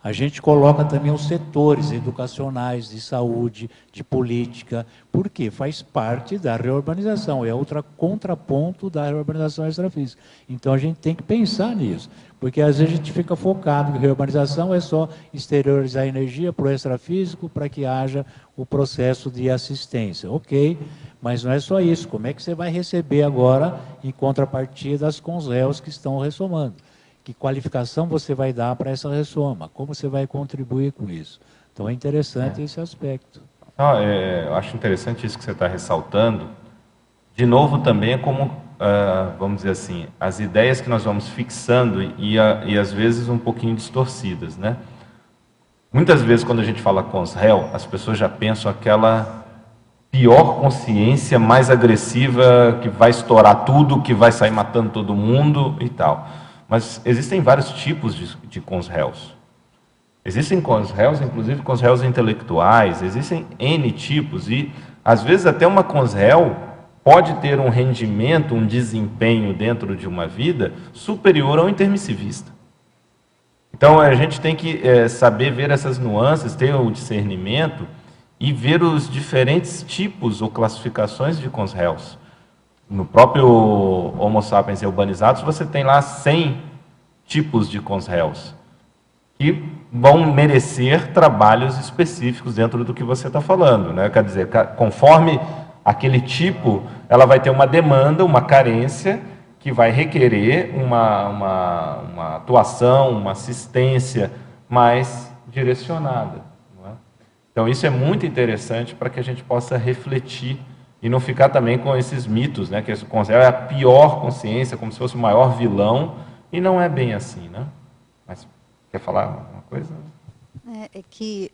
a gente coloca também os setores educacionais, de saúde, de política, porque faz parte da reurbanização, é outro contraponto da reurbanização extrafísica. Então, a gente tem que pensar nisso, porque às vezes a gente fica focado que a reurbanização é só exteriorizar a energia para o extrafísico, para que haja o processo de assistência. Ok, mas não é só isso. Como é que você vai receber agora, em contrapartida, as consréus que estão ressomando? Que qualificação você vai dar para essa ressoma? Como você vai contribuir com isso? Então, é interessante esse aspecto. Eu acho interessante isso que você está ressaltando. De novo, também é como, vamos dizer assim, as ideias que nós vamos fixando e às vezes um pouquinho distorcidas, né? Muitas vezes, quando a gente fala consréu, as pessoas já pensam aquela pior consciência, mais agressiva, que vai estourar tudo, que vai sair matando todo mundo e tal. Mas existem vários tipos de consréus. Existem consréus, inclusive consréus intelectuais, existem N tipos, e às vezes até uma consréu pode ter um rendimento, um desempenho dentro de uma vida superior ao intermissivista. Então a gente tem que saber ver essas nuances, ter o discernimento e ver os diferentes tipos ou classificações de consréus. No próprio Homo sapiens Reurbanizatus, você tem lá 100 tipos de consréus, que vão merecer trabalhos específicos dentro do que você está falando, né? Quer dizer, conforme aquele tipo, ela vai ter uma demanda, uma carência, que vai requerer uma atuação, uma assistência mais direcionada. Não é? Então, isso é muito interessante para que a gente possa refletir e não ficar também com esses mitos, né? Que esse consréu é a pior consciência, como se fosse o maior vilão, e não é bem assim, né? Mas quer falar alguma coisa? É que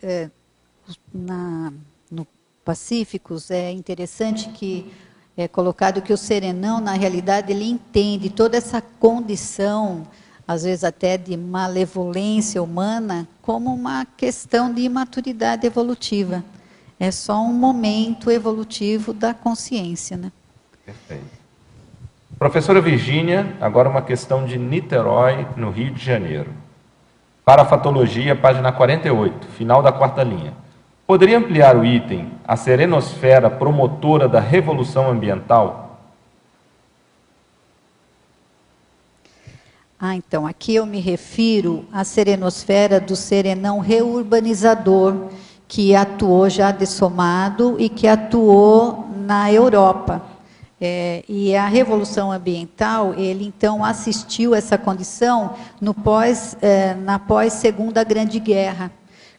no Pacíficos é interessante que é colocado que o serenão, na realidade, ele entende toda essa condição às vezes até de malevolência humana, como uma questão de imaturidade evolutiva. É só um momento evolutivo da consciência, né? Perfeito. Professora Virgínia, agora uma questão de Niterói, no Rio de Janeiro. Parafatologia, página 48, final da 4ª linha. Poderia ampliar o item a serenosfera promotora da revolução ambiental? Então, aqui eu me refiro à serenosfera do serenão reurbanizador, que atuou já dessomado e que atuou na Europa. E a Revolução Ambiental, ele então assistiu essa condição na pós-Segunda Grande Guerra,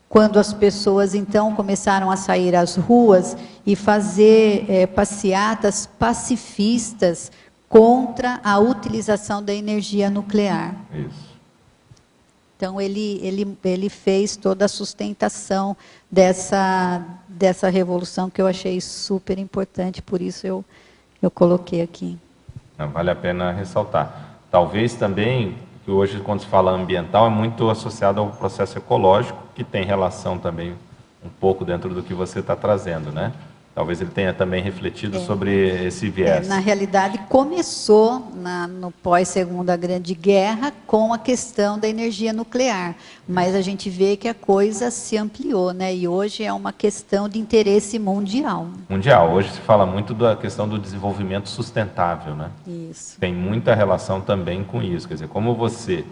quando as pessoas então começaram a sair às ruas e fazer passeatas pacifistas contra a utilização da energia nuclear. Isso. Então, ele fez toda a sustentação dessa revolução, que eu achei super importante, por isso eu coloquei aqui. Vale a pena ressaltar. Talvez também, que hoje quando se fala ambiental, é muito associado ao processo ecológico, que tem relação também um pouco dentro do que você está trazendo, né? Talvez ele tenha também refletido sobre esse viés. Na realidade, começou no pós-Segunda Grande Guerra com a questão da energia nuclear, mas a gente vê que a coisa se ampliou, né? E hoje é uma questão de interesse mundial. Mundial. Hoje se fala muito da questão do desenvolvimento sustentável, né? Isso. Tem muita relação também com isso. Quer dizer, como você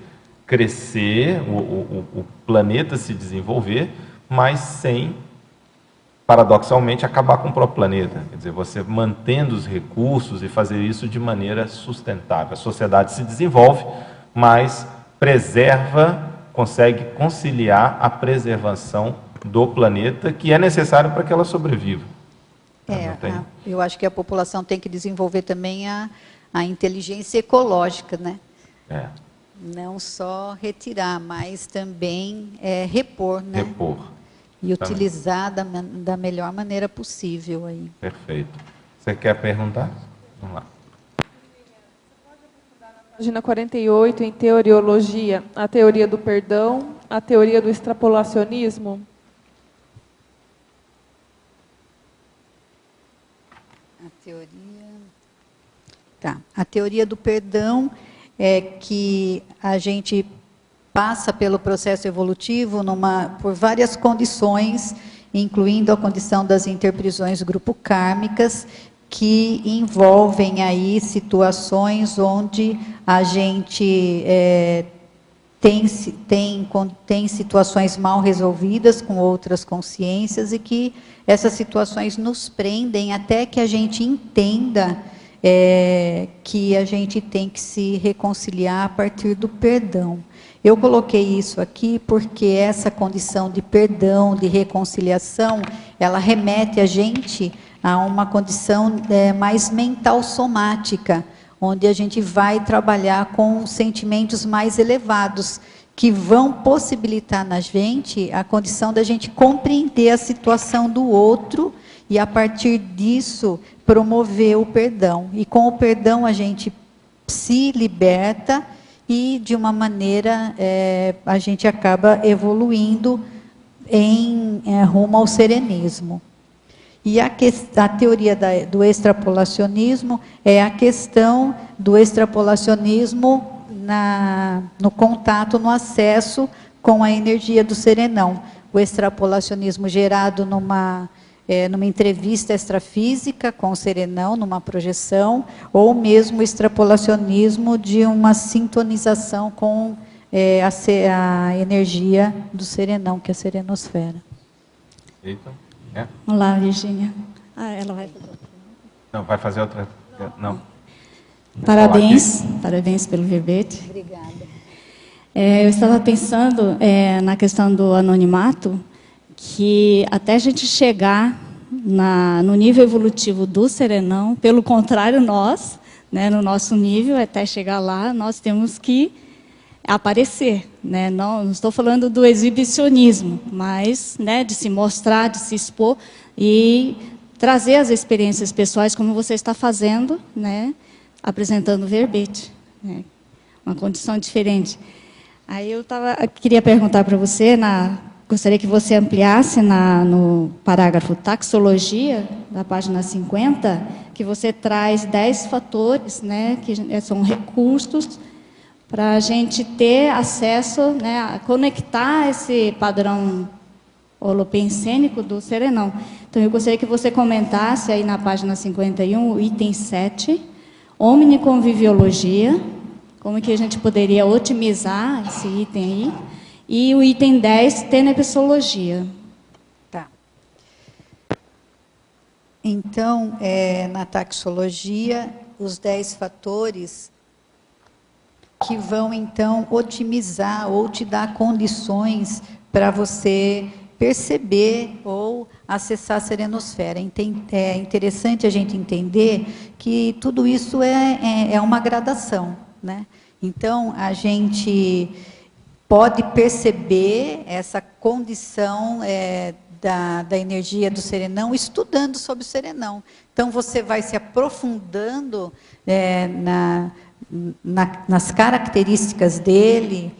crescer, o planeta se desenvolver, mas sem, paradoxalmente, acabar com o próprio planeta. Quer dizer, você mantendo os recursos e fazer isso de maneira sustentável. A sociedade se desenvolve, mas preserva, consegue conciliar a preservação do planeta, que é necessário para que ela sobreviva. Eu acho que a população tem que desenvolver também a inteligência ecológica, né? Não só retirar, mas também repor, né? Repor. E utilizar da melhor maneira possível aí. Perfeito. Você quer perguntar? Vamos lá. Página 48, em teoriologia, a teoria do perdão, a teoria do extrapolacionismo. A teoria do perdão é que a gente passa pelo processo evolutivo por várias condições, incluindo a condição das interprisões grupo-kármicas, que envolvem aí situações onde a gente tem situações mal resolvidas com outras consciências e que essas situações nos prendem até que a gente entenda que a gente tem que se reconciliar a partir do perdão. Eu coloquei isso aqui porque essa condição de perdão, de reconciliação, ela remete a gente a uma condição mais mental somática, onde a gente vai trabalhar com sentimentos mais elevados, que vão possibilitar na gente a condição da gente compreender a situação do outro e, a partir disso, promover o perdão. E com o perdão a gente se liberta e, de uma maneira, a gente acaba evoluindo rumo ao serenismo. E a teoria do extrapolacionismo é a questão do extrapolacionismo no contato, no acesso com a energia do serenão. O extrapolacionismo gerado numa entrevista extrafísica com o serenão, numa projeção, ou mesmo o extrapolacionismo de uma sintonização com a energia do serenão, que é a serenosfera. Eita. Olá, Virgínia. Ela vai fazer outra. Não, vai fazer outra? Não. Parabéns pelo verbete. Obrigada. Eu estava pensando na questão do anonimato, que até a gente chegar no nível evolutivo do serenão, pelo contrário, nós, né, no nosso nível, até chegar lá, nós temos que aparecer, né? Não estou falando do exibicionismo, mas, né, de se mostrar, de se expor e trazer as experiências pessoais, como você está fazendo, né, apresentando o verbete, né? uma condição diferente. Aí eu queria perguntar para você, gostaria que você ampliasse no parágrafo taxologia, da página 50, que você traz 10 fatores, né, que são recursos para a gente ter acesso, né, a conectar esse padrão holopensênico do serenão. Então, eu gostaria que você comentasse aí na página 51, o item 7, omniconviviologia, como que a gente poderia otimizar esse item aí, e o item 10, tenepsologia. Tá. Então, na taxologia, os 10 fatores que vão, então, otimizar ou te dar condições para você perceber ou acessar a serenosfera. É interessante a gente entender que tudo isso é uma gradação, né? Então, a gente pode perceber essa condição da energia do serenão estudando sobre o serenão. Então, você vai se aprofundando nas características dele,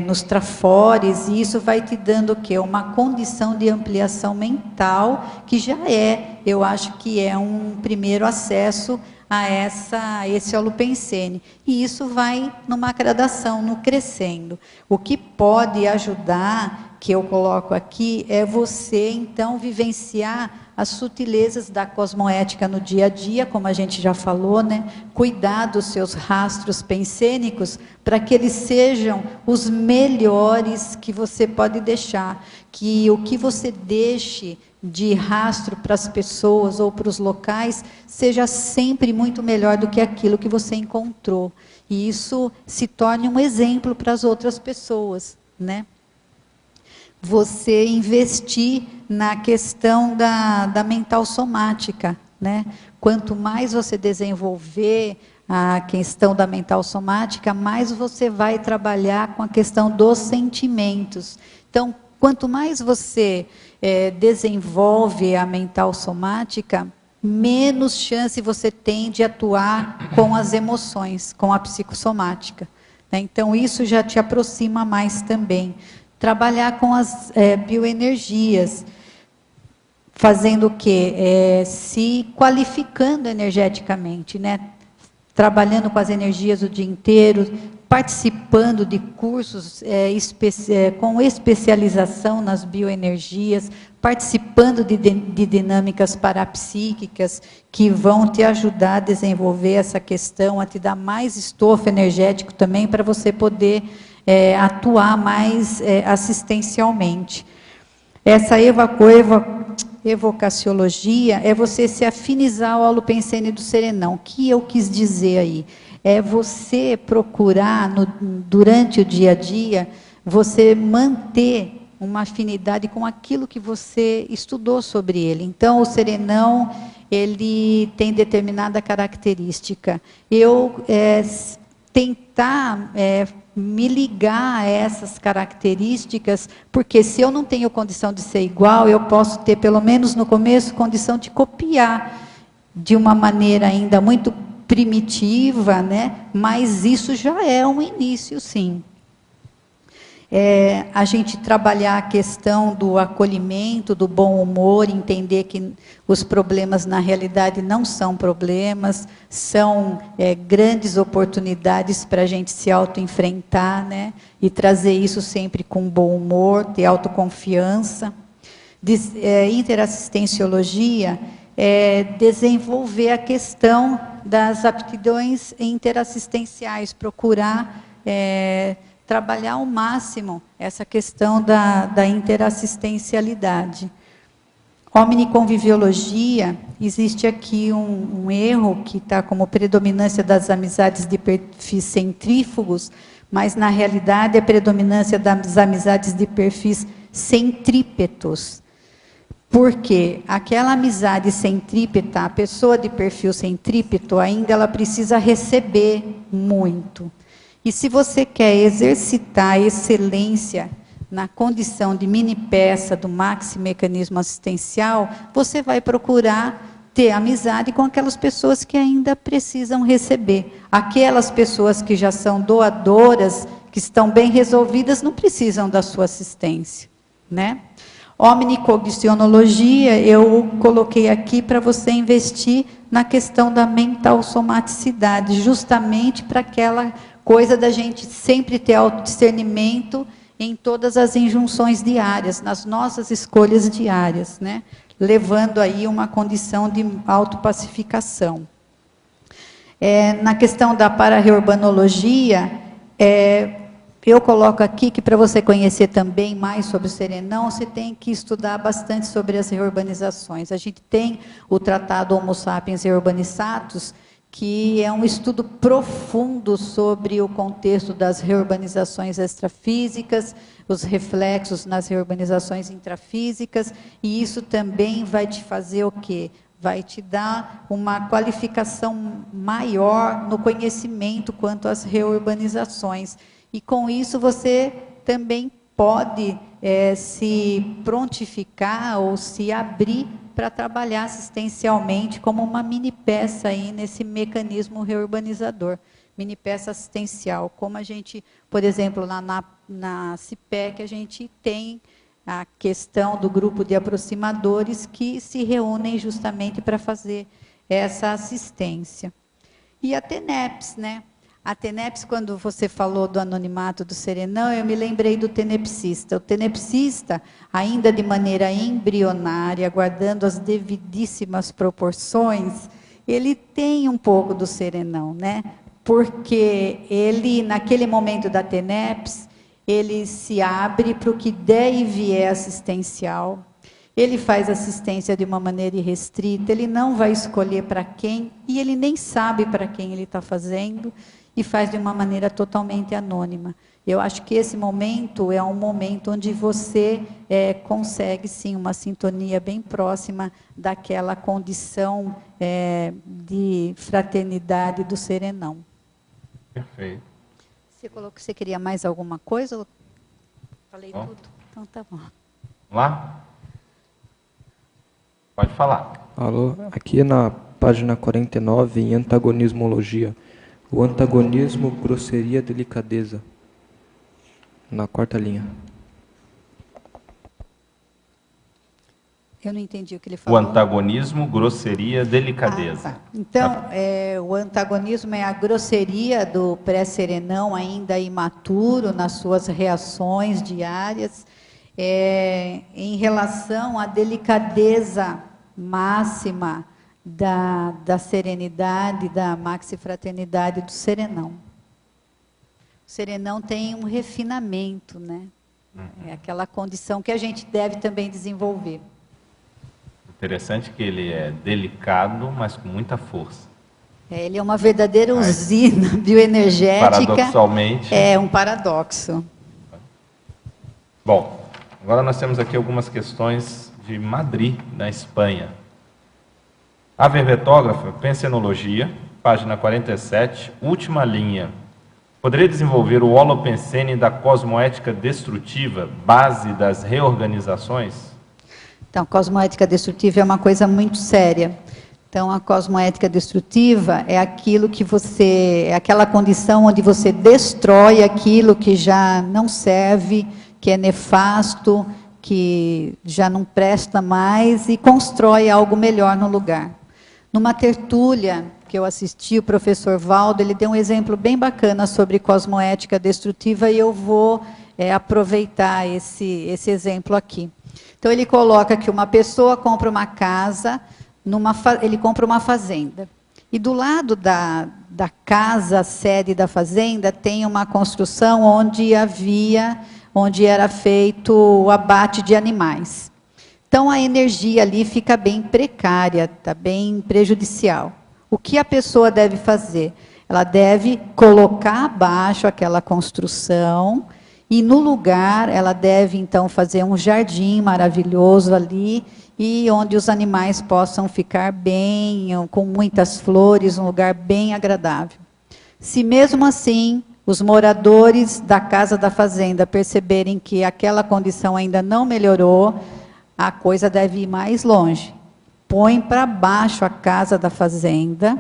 nos trafores, e isso vai te dando o quê? Uma condição de ampliação mental, que já eu acho que é um primeiro acesso a esse holopensene. E isso vai numa gradação, no crescendo. O que pode ajudar, que eu coloco aqui, é você, então, vivenciar as sutilezas da cosmoética no dia a dia, como a gente já falou, né? Cuidar dos seus rastros pensênicos para que eles sejam os melhores que você pode deixar. Que o que você deixe de rastro para as pessoas ou para os locais seja sempre muito melhor do que aquilo que você encontrou. E isso se torne um exemplo para as outras pessoas, né? Você investir na questão da mental somática, né? Quanto mais você desenvolver a questão da mental somática, mais você vai trabalhar com a questão dos sentimentos. Então, quanto mais você desenvolve a mental somática, menos chance você tem de atuar com as emoções, com a psicossomática, né? Então, isso já te aproxima mais também. Trabalhar com as bioenergias, fazendo o quê? Se qualificando energeticamente, né? Trabalhando com as energias o dia inteiro, participando de cursos com especialização nas bioenergias, participando de dinâmicas parapsíquicas que vão te ajudar a desenvolver essa questão, a te dar mais estofo energético também para você poder atuar mais assistencialmente. Essa evocaciologia é você se afinizar ao holopensene do serenão. O que eu quis dizer aí? É você procurar, durante o dia a dia, você manter uma afinidade com aquilo que você estudou sobre ele. Então, o serenão, ele tem determinada característica. Eu tentar me ligar a essas características, porque se eu não tenho condição de ser igual, eu posso ter, pelo menos no começo, condição de copiar de uma maneira ainda muito primitiva, né? Mas isso já é um início, sim. A gente trabalhar a questão do acolhimento, do bom humor, entender que os problemas na realidade não são problemas, são grandes oportunidades para a gente se auto-enfrentar, né? E trazer isso sempre com bom humor, ter autoconfiança. Interassistenciologia desenvolver a questão das aptidões interassistenciais, procurar trabalhar ao máximo essa questão da interassistencialidade. Omniconviviologia, existe aqui um erro que está como predominância das amizades de perfis centrífugos, mas na realidade é predominância das amizades de perfis centrípetos. Porque aquela amizade centrípeta, a pessoa de perfil centrípeto, ainda ela precisa receber muito. E se você quer exercitar a excelência na condição de mini peça do maxi mecanismo assistencial, você vai procurar ter amizade com aquelas pessoas que ainda precisam receber. Aquelas pessoas que já são doadoras, que estão bem resolvidas, não precisam da sua assistência, né? Omnicognicionologia, eu coloquei aqui para você investir na questão da mental somaticidade, justamente para aquela coisa da gente sempre ter autodiscernimento em todas as injunções diárias, nas nossas escolhas diárias, né? Levando aí uma condição de autopacificação. Na questão da para-reurbanologia, eu coloco aqui que para você conhecer também mais sobre o Serenão, você tem que estudar bastante sobre as reurbanizações. A gente tem o Tratado Homo Sapiens Reurbanizatus, que é um estudo profundo sobre o contexto das reurbanizações extrafísicas, os reflexos nas reurbanizações intrafísicas, e isso também vai te fazer o quê? Vai te dar uma qualificação maior no conhecimento quanto às reurbanizações. E com isso você também pode se prontificar ou se abrir para trabalhar assistencialmente como uma mini peça aí nesse mecanismo reurbanizador, mini peça assistencial, como a gente, por exemplo, na CIPEC, a gente tem a questão do grupo de aproximadores que se reúnem justamente para fazer essa assistência. E a TENEPS, né? A TENEPS, quando você falou do anonimato do Serenão, eu me lembrei do tenepsista. O tenepsista, ainda de maneira embrionária, guardando as devidíssimas proporções, ele tem um pouco do Serenão, né? Porque ele, naquele momento da TENEPS, ele se abre para o que der e vier assistencial. Ele faz assistência de uma maneira irrestrita, ele não vai escolher para quem, e ele nem sabe para quem ele está fazendo, e faz de uma maneira totalmente anônima. Eu acho que esse momento é um momento onde você consegue, sim, uma sintonia bem próxima daquela condição de fraternidade do Serenão. Perfeito. Você colocou que você queria mais alguma coisa? Eu falei tudo? Então tá bom. Vamos lá? Pode falar. Alô, aqui na página 49, em antagonismologia. O antagonismo, grosseria, delicadeza. Na quarta linha. Eu não entendi o que ele O falou. antagonismo, grosseria, delicadeza. Tá. Então, o antagonismo é a grosseria do pré-serenão ainda imaturo nas suas reações diárias, em relação à delicadeza máxima da serenidade, da maxifraternidade do Serenão. O Serenão tem um refinamento, né? É aquela condição que a gente deve também desenvolver. Interessante que ele é delicado, mas com muita força. Ele é uma verdadeira usina bioenergética. Paradoxalmente. É um paradoxo. Bom, agora nós temos aqui algumas questões de Madrid, na Espanha. A verbetógrafa, Pensenologia, página 47, última linha. Poderia desenvolver o holopensene da cosmoética destrutiva, base das reorganizações? Então, a cosmoética destrutiva é uma coisa muito séria. Então, a cosmoética destrutiva é aquilo que é aquela condição onde você destrói aquilo que já não serve, que é nefasto, que já não presta mais e constrói algo melhor no lugar. Numa tertúlia que eu assisti, o professor Valdo, ele deu um exemplo bem bacana sobre cosmoética destrutiva e eu vou aproveitar esse exemplo aqui. Então, ele coloca que uma pessoa compra uma casa, ele compra uma fazenda. E do lado da casa, sede da fazenda, tem uma construção onde era feito o abate de animais. Então, a energia ali fica bem precária, está bem prejudicial. O que a pessoa deve fazer? Ela deve colocar abaixo aquela construção e, no lugar, ela deve, então, fazer um jardim maravilhoso ali e onde os animais possam ficar bem, com muitas flores, um lugar bem agradável. Se mesmo assim os moradores da casa da fazenda perceberem que aquela condição ainda não melhorou, a coisa deve ir mais longe. põe para baixo a casa da fazenda,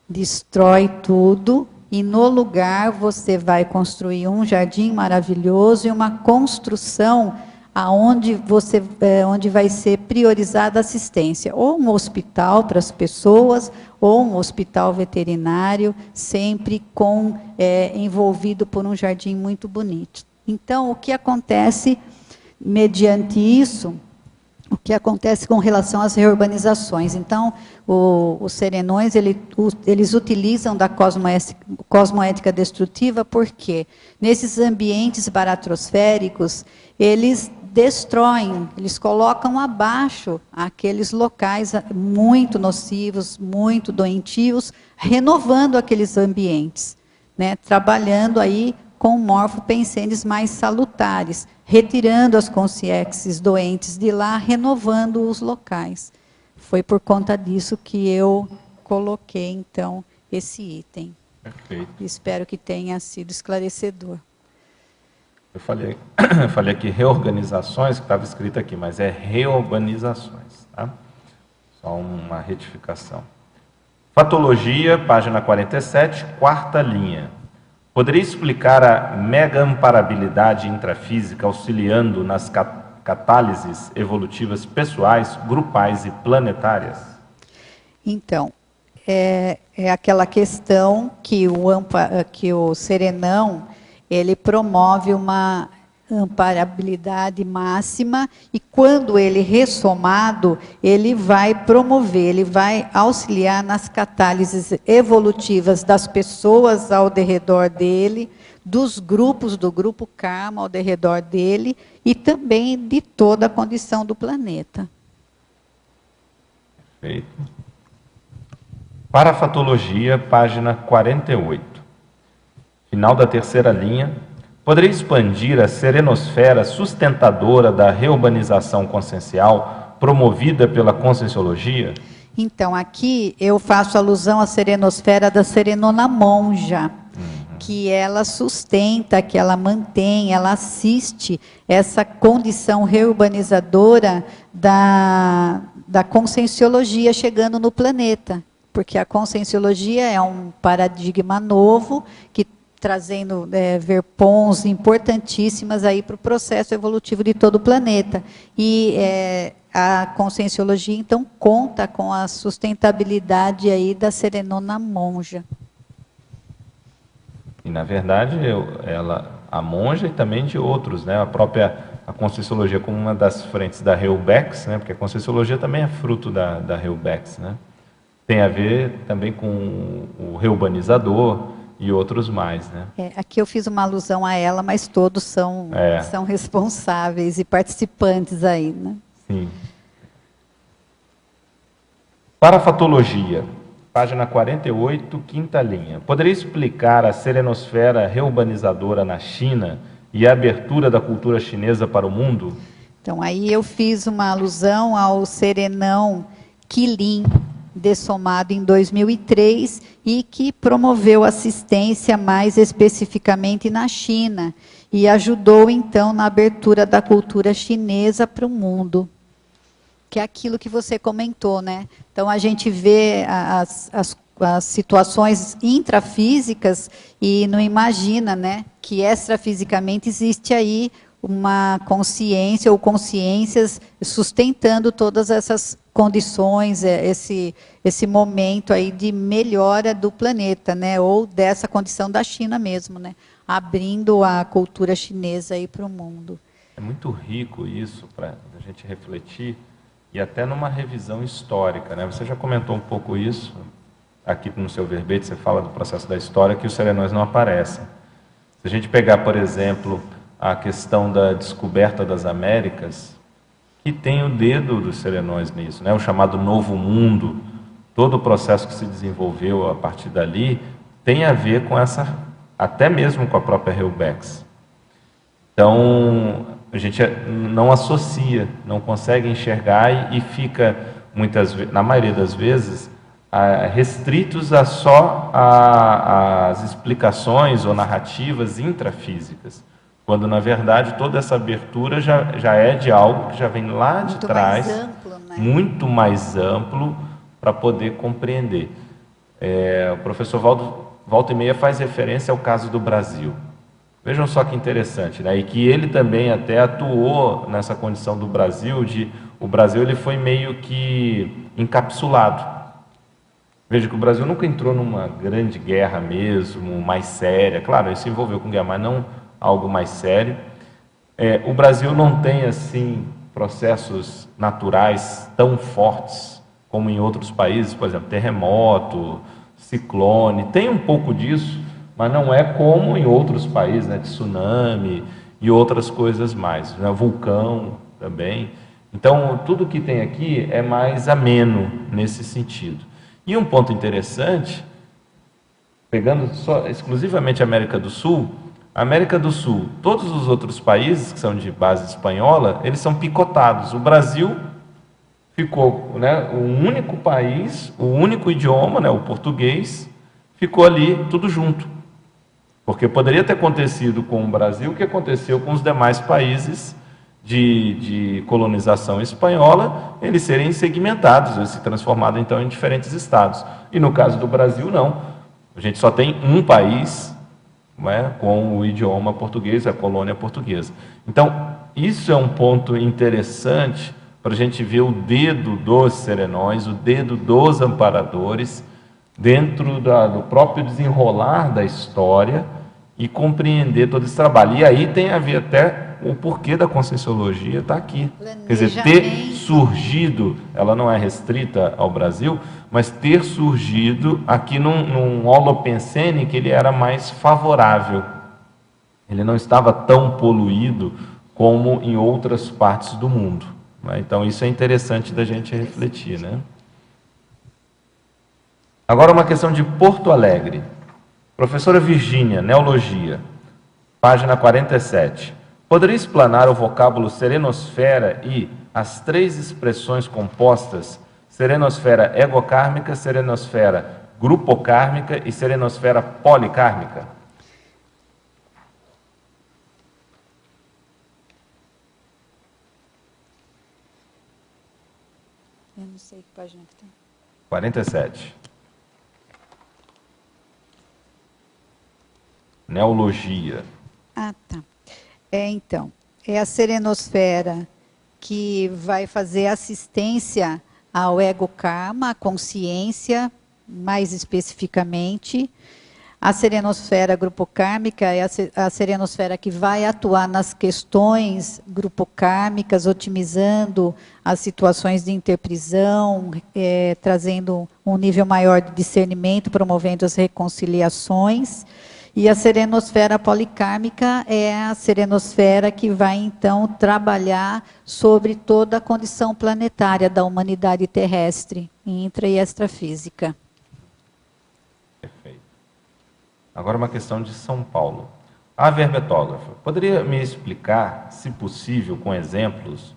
destrói tudo, e no lugar você vai construir um jardim maravilhoso e uma construção onde vai ser priorizada a assistência, ou um hospital para as pessoas, ou um hospital veterinário, sempre envolvido por um jardim muito bonito. Então, o que acontece mediante isso? O que acontece com relação às reurbanizações? Então, os serenões, eles utilizam da cosmoética destrutiva, porque nesses ambientes baratrosféricos, eles destroem, eles colocam abaixo aqueles locais muito nocivos, muito doentios, renovando aqueles ambientes, né? Trabalhando aí com morfopensênios mais salutares, retirando as consciências doentes de lá, renovando os locais. Foi por conta disso que eu coloquei, então, esse item. Perfeito. Espero que tenha sido esclarecedor. Eu falei aqui reorganizações, que estava escrito aqui, mas é reurbanizações, tá? Só uma retificação. Fatologia, página 47, quarta linha. Poderia explicar a mega-amparabilidade intrafísica auxiliando nas catálises evolutivas pessoais, grupais e planetárias? Então, é aquela questão que o serenão, ele promove uma amparabilidade máxima, e quando ele ressomado, ele vai promover, ele vai auxiliar nas catálises evolutivas das pessoas ao derredor dele, dos grupos, do grupo karma ao derredor dele, e também de toda a condição do planeta. Perfeito. Parafatologia, página 48. Final da terceira linha. Poderia expandir a serenosfera sustentadora da reurbanização consciencial promovida pela conscienciologia? Então, aqui eu faço alusão à serenosfera da Serenona Monja, que ela sustenta, que ela mantém, ela assiste essa condição reurbanizadora da conscienciologia chegando no planeta. Porque a conscienciologia é um paradigma novo que trazendo verpons importantíssimas aí para o processo evolutivo de todo o planeta. E a conscienciologia, então, conta com a sustentabilidade aí da Serenona Monja. E, na verdade, a monja e também de outros, né? A conscienciologia como uma das frentes da Reubex, né? Porque a conscienciologia também é fruto da Reubex, né? Tem a ver também com o reurbanizador e outros mais, né? Aqui eu fiz uma alusão a ela, mas todos são responsáveis e participantes aí, né? Sim. Parafatologia, página 48, quinta linha. Poderia explicar a serenosfera reurbanizadora na China e a abertura da cultura chinesa para o mundo? Então, aí eu fiz uma alusão ao serenão Qilin, dessomado em 2003, e que promoveu assistência mais especificamente na China, e ajudou, então, na abertura da cultura chinesa para o mundo. Que é aquilo que você comentou, né? Então, a gente vê as situações intrafísicas e não imagina, né, que extrafisicamente existe aí uma consciência ou consciências sustentando todas essas condições, esse momento aí de melhora do planeta, né, ou dessa condição da China mesmo, né, abrindo a cultura chinesa aí para o mundo. É muito rico isso para a gente refletir, e até numa revisão histórica, né? Você já comentou um pouco isso, aqui no seu verbete, você fala do processo da história, que os serenões não aparecem. Se a gente pegar, por exemplo, a questão da descoberta das Américas, que tem o dedo dos serenões nisso, né? O chamado Novo Mundo, todo o processo que se desenvolveu a partir dali, tem a ver com até mesmo com a própria Reubex. Então, a gente não associa, não consegue enxergar e fica, na maioria das vezes, restritos a só as explicações ou narrativas intrafísicas, quando, na verdade, toda essa abertura já é de algo que já vem lá de trás, mais amplo, né? né? Muito mais amplo para poder compreender. O professor volta e meia faz referência ao caso do Brasil. Vejam só que interessante, né? E que ele também até atuou nessa condição do Brasil, o Brasil ele foi meio que encapsulado. Veja que o Brasil nunca entrou numa grande guerra mesmo, mais séria. Claro, ele se envolveu com guerra, mas não algo mais sério. O Brasil não tem, assim, processos naturais tão fortes como em outros países, por exemplo, terremoto, ciclone, tem um pouco disso, mas não é como em outros países, né, de tsunami e outras coisas mais, né, vulcão também. Então, tudo que tem aqui é mais ameno nesse sentido. E um ponto interessante, pegando exclusivamente a América do Sul, todos os outros países que são de base espanhola, eles são picotados. O Brasil ficou, né, o único país, o único idioma, né, o português, ficou ali tudo junto. Porque poderia ter acontecido com o Brasil o que aconteceu com os demais países de colonização espanhola, eles serem segmentados, eles se transformaram então em diferentes estados. E no caso do Brasil, não. A gente só tem um país, né, com o idioma português, a colônia portuguesa. Então, isso é um ponto interessante para a gente ver o dedo dos serenões, o dedo dos amparadores, dentro do próprio desenrolar da história e compreender todo esse trabalho. E aí tem a ver até o porquê da Conscienciologia está aqui. Quer dizer, ter surgido, ela não é restrita ao Brasil, mas ter surgido aqui num Holopensene que ele era mais favorável. Ele não estava tão poluído como em outras partes do mundo. Né? Então, isso é interessante da gente refletir, né? Agora, uma questão de Porto Alegre. Professora Virgínia, Neologia, página 47. Poderia explanar o vocábulo serenosfera e as três expressões compostas, serenosfera egocármica, serenosfera grupocármica e serenosfera policármica? Eu não sei que página que tem. 47. Neologia. Ah, tá. Então, é a serenosfera que vai fazer assistência ao ego-karma, à consciência, mais especificamente. A serenosfera grupocármica é a serenosfera que vai atuar nas questões grupocármicas, otimizando as situações de interprisão, trazendo um nível maior de discernimento, promovendo as reconciliações. E a serenosfera policármica é a serenosfera que vai, então, trabalhar sobre toda a condição planetária da humanidade terrestre, intra e extrafísica. Perfeito. Agora uma questão de São Paulo. A verbetógrafa, poderia me explicar, se possível, com exemplos,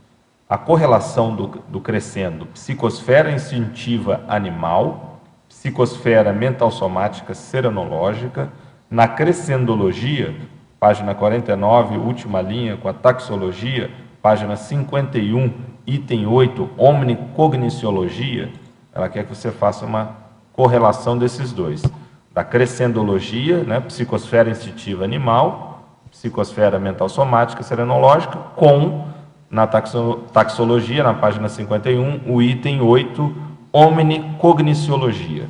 a correlação do crescendo psicosfera instintiva animal, psicosfera mental somática serenológica, na crescendologia, página 49, última linha, com a taxologia, página 51, item 8, omnicogniciologia, ela quer que você faça uma correlação desses dois. Da crescendologia, né, psicosfera instintiva animal, psicosfera mental somática serenológica, com, na taxologia, na página 51, o item 8, omnicogniciologia.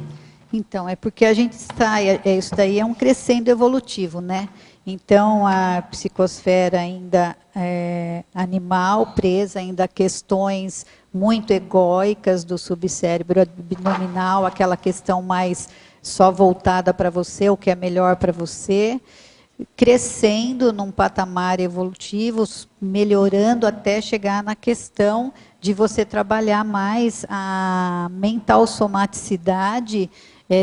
Então, é porque a gente está, isso daí é um crescendo evolutivo, né? Então, a psicosfera ainda é animal, presa ainda a questões muito egóicas do subcérebro abdominal, aquela questão mais só voltada para você, o que é melhor para você, crescendo num patamar evolutivo, melhorando até chegar na questão de você trabalhar mais a mental somaticidade,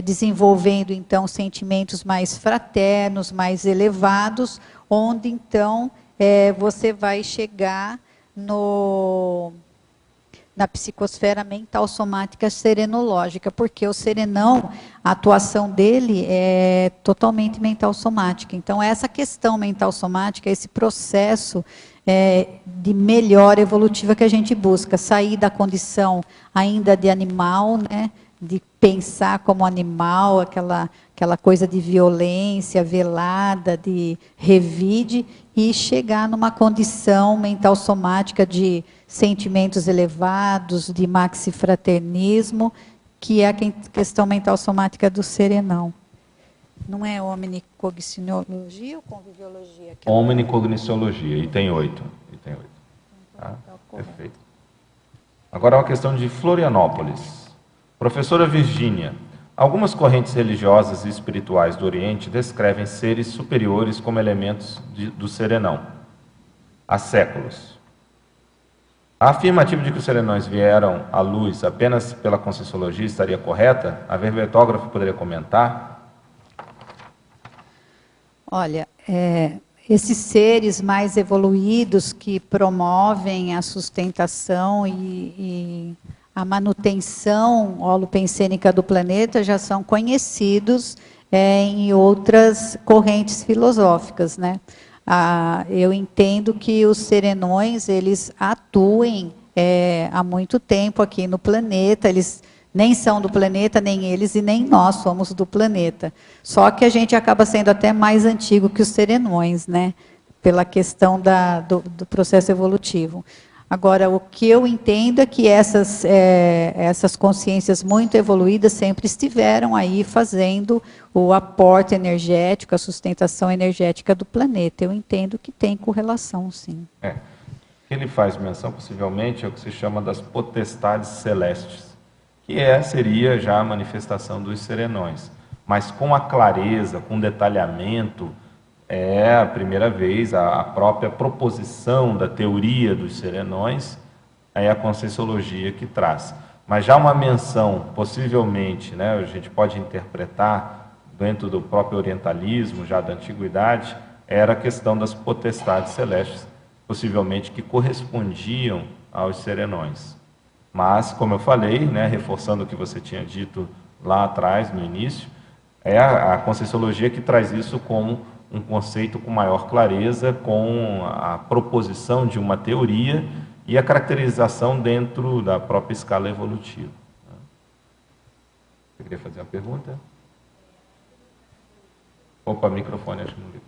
desenvolvendo, então, sentimentos mais fraternos, mais elevados, onde, então, você vai chegar na psicosfera mental somática serenológica, porque o serenão, a atuação dele é totalmente mental somática. Então, essa questão mental somática, esse processo de melhora evolutiva que a gente busca, sair da condição ainda de animal, né, de pensar como animal, aquela coisa de violência velada, de revide, e chegar numa condição mental somática de sentimentos elevados, de maxifraternismo, que é a questão mental somática do serenão. Não é omnicogniologia ou conviviologia? Omnicogniologia, item 8. Item 8. Tá? Perfeito. Agora uma questão de Florianópolis. Professora Virgínia, algumas correntes religiosas e espirituais do Oriente descrevem seres superiores como elementos do serenão, há séculos. A afirmativa de que os serenões vieram à luz apenas pela Conscienciologia estaria correta? A verbetógrafa poderia comentar? Olha, esses seres mais evoluídos que promovem a sustentação e a manutenção holopensênica do planeta já são conhecidos em outras correntes filosóficas, né? Eu entendo que os serenões, eles atuem há muito tempo aqui no planeta, eles nem são do planeta, nem eles e nem nós somos do planeta. Só que a gente acaba sendo até mais antigo que os serenões, né? Pela questão do processo evolutivo. Agora, o que eu entendo é que essas consciências muito evoluídas sempre estiveram aí fazendo o aporte energético, a sustentação energética do planeta. Eu entendo que tem correlação, sim. Ele faz menção, possivelmente, ao que se chama das potestades celestes, que seria já a manifestação dos serenões. Mas com a clareza, com detalhamento, é a primeira vez, a própria proposição da teoria dos serenões é a Conscienciologia que traz. Mas já uma menção, possivelmente, né, a gente pode interpretar dentro do próprio orientalismo, já da antiguidade, era a questão das potestades celestes, possivelmente que correspondiam aos serenões. Mas, como eu falei, né, reforçando o que você tinha dito lá atrás, no início, é a Conscienciologia que traz isso como um conceito com maior clareza, com a proposição de uma teoria e a caracterização dentro da própria escala evolutiva. Você queria fazer uma pergunta? Opa, microfone, acho que não ligou.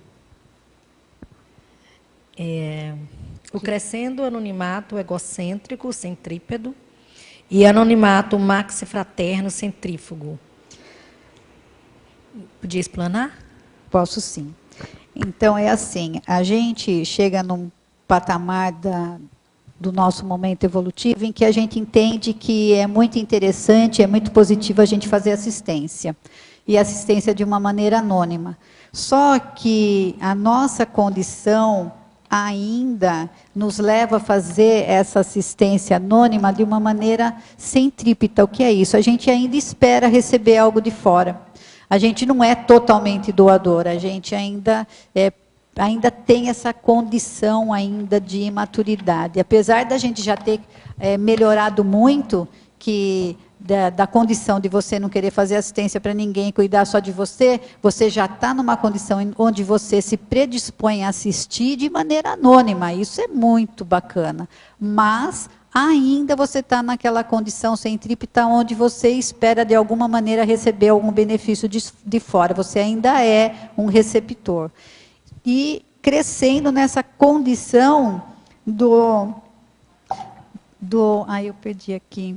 O crescendo anonimato egocêntrico, centrípedo, e anonimato maxifraterno, centrífugo. Podia explanar? Posso sim. Então, é assim, a gente chega num patamar do nosso momento evolutivo em que a gente entende que é muito interessante, é muito positivo a gente fazer assistência. E assistência de uma maneira anônima. Só que a nossa condição ainda nos leva a fazer essa assistência anônima de uma maneira centrípeta. O que é isso? A gente ainda espera receber algo de fora. A gente não é totalmente doador, a gente ainda tem essa condição ainda de imaturidade. Apesar da gente já ter melhorado muito, que da condição de você não querer fazer assistência para ninguém, cuidar só de você, você já está numa condição onde você se predispõe a assistir de maneira anônima. Isso é muito bacana. Mas ainda você está naquela condição centrípeta onde você espera de alguma maneira receber algum benefício de fora. Você ainda é um receptor. E crescendo nessa condição eu perdi aqui.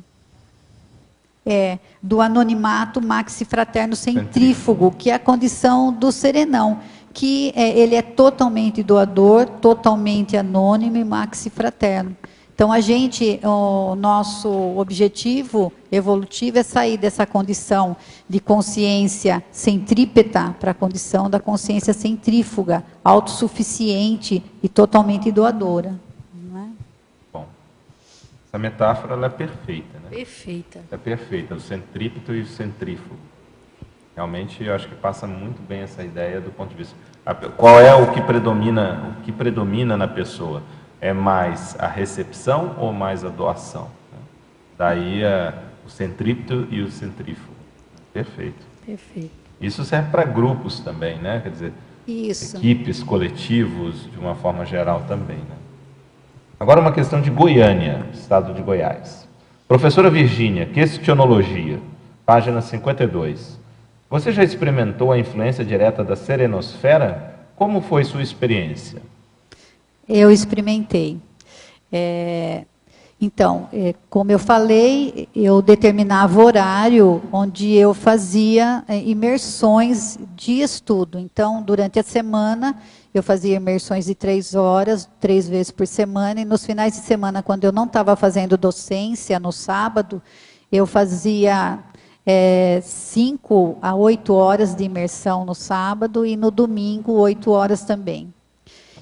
Do anonimato maxifraterno centrífugo, que é a condição do serenão, que ele é totalmente doador, totalmente anônimo e maxifraterno. Então, o nosso objetivo evolutivo é sair dessa condição de consciência centrípeta para a condição da consciência centrífuga, autossuficiente e totalmente doadora. Não é? Bom, essa metáfora ela é perfeita, né? Perfeita. É perfeita, o centrípeto e o centrífugo. Realmente, eu acho que passa muito bem essa ideia do ponto de vista. Qual é o que predomina na pessoa? É mais a recepção ou mais a doação? Daí o centrípeto e o centrífugo. Perfeito. Perfeito. Isso serve para grupos também, né? Quer dizer, Isso. equipes, coletivos, de uma forma geral também, né? Agora uma questão de Goiânia, estado de Goiás. Professora Virgínia, questionologia, página 52. Você já experimentou a influência direta da serenosfera? Como foi sua experiência? Eu experimentei. Então, como eu falei, eu determinava horário onde eu fazia imersões de estudo. Então, durante a semana, eu fazia imersões de 3 horas, 3 vezes por semana, e nos finais de semana, quando eu não estava fazendo docência, no sábado, eu fazia 5 a 8 horas de imersão no sábado, e no domingo, 8 horas também.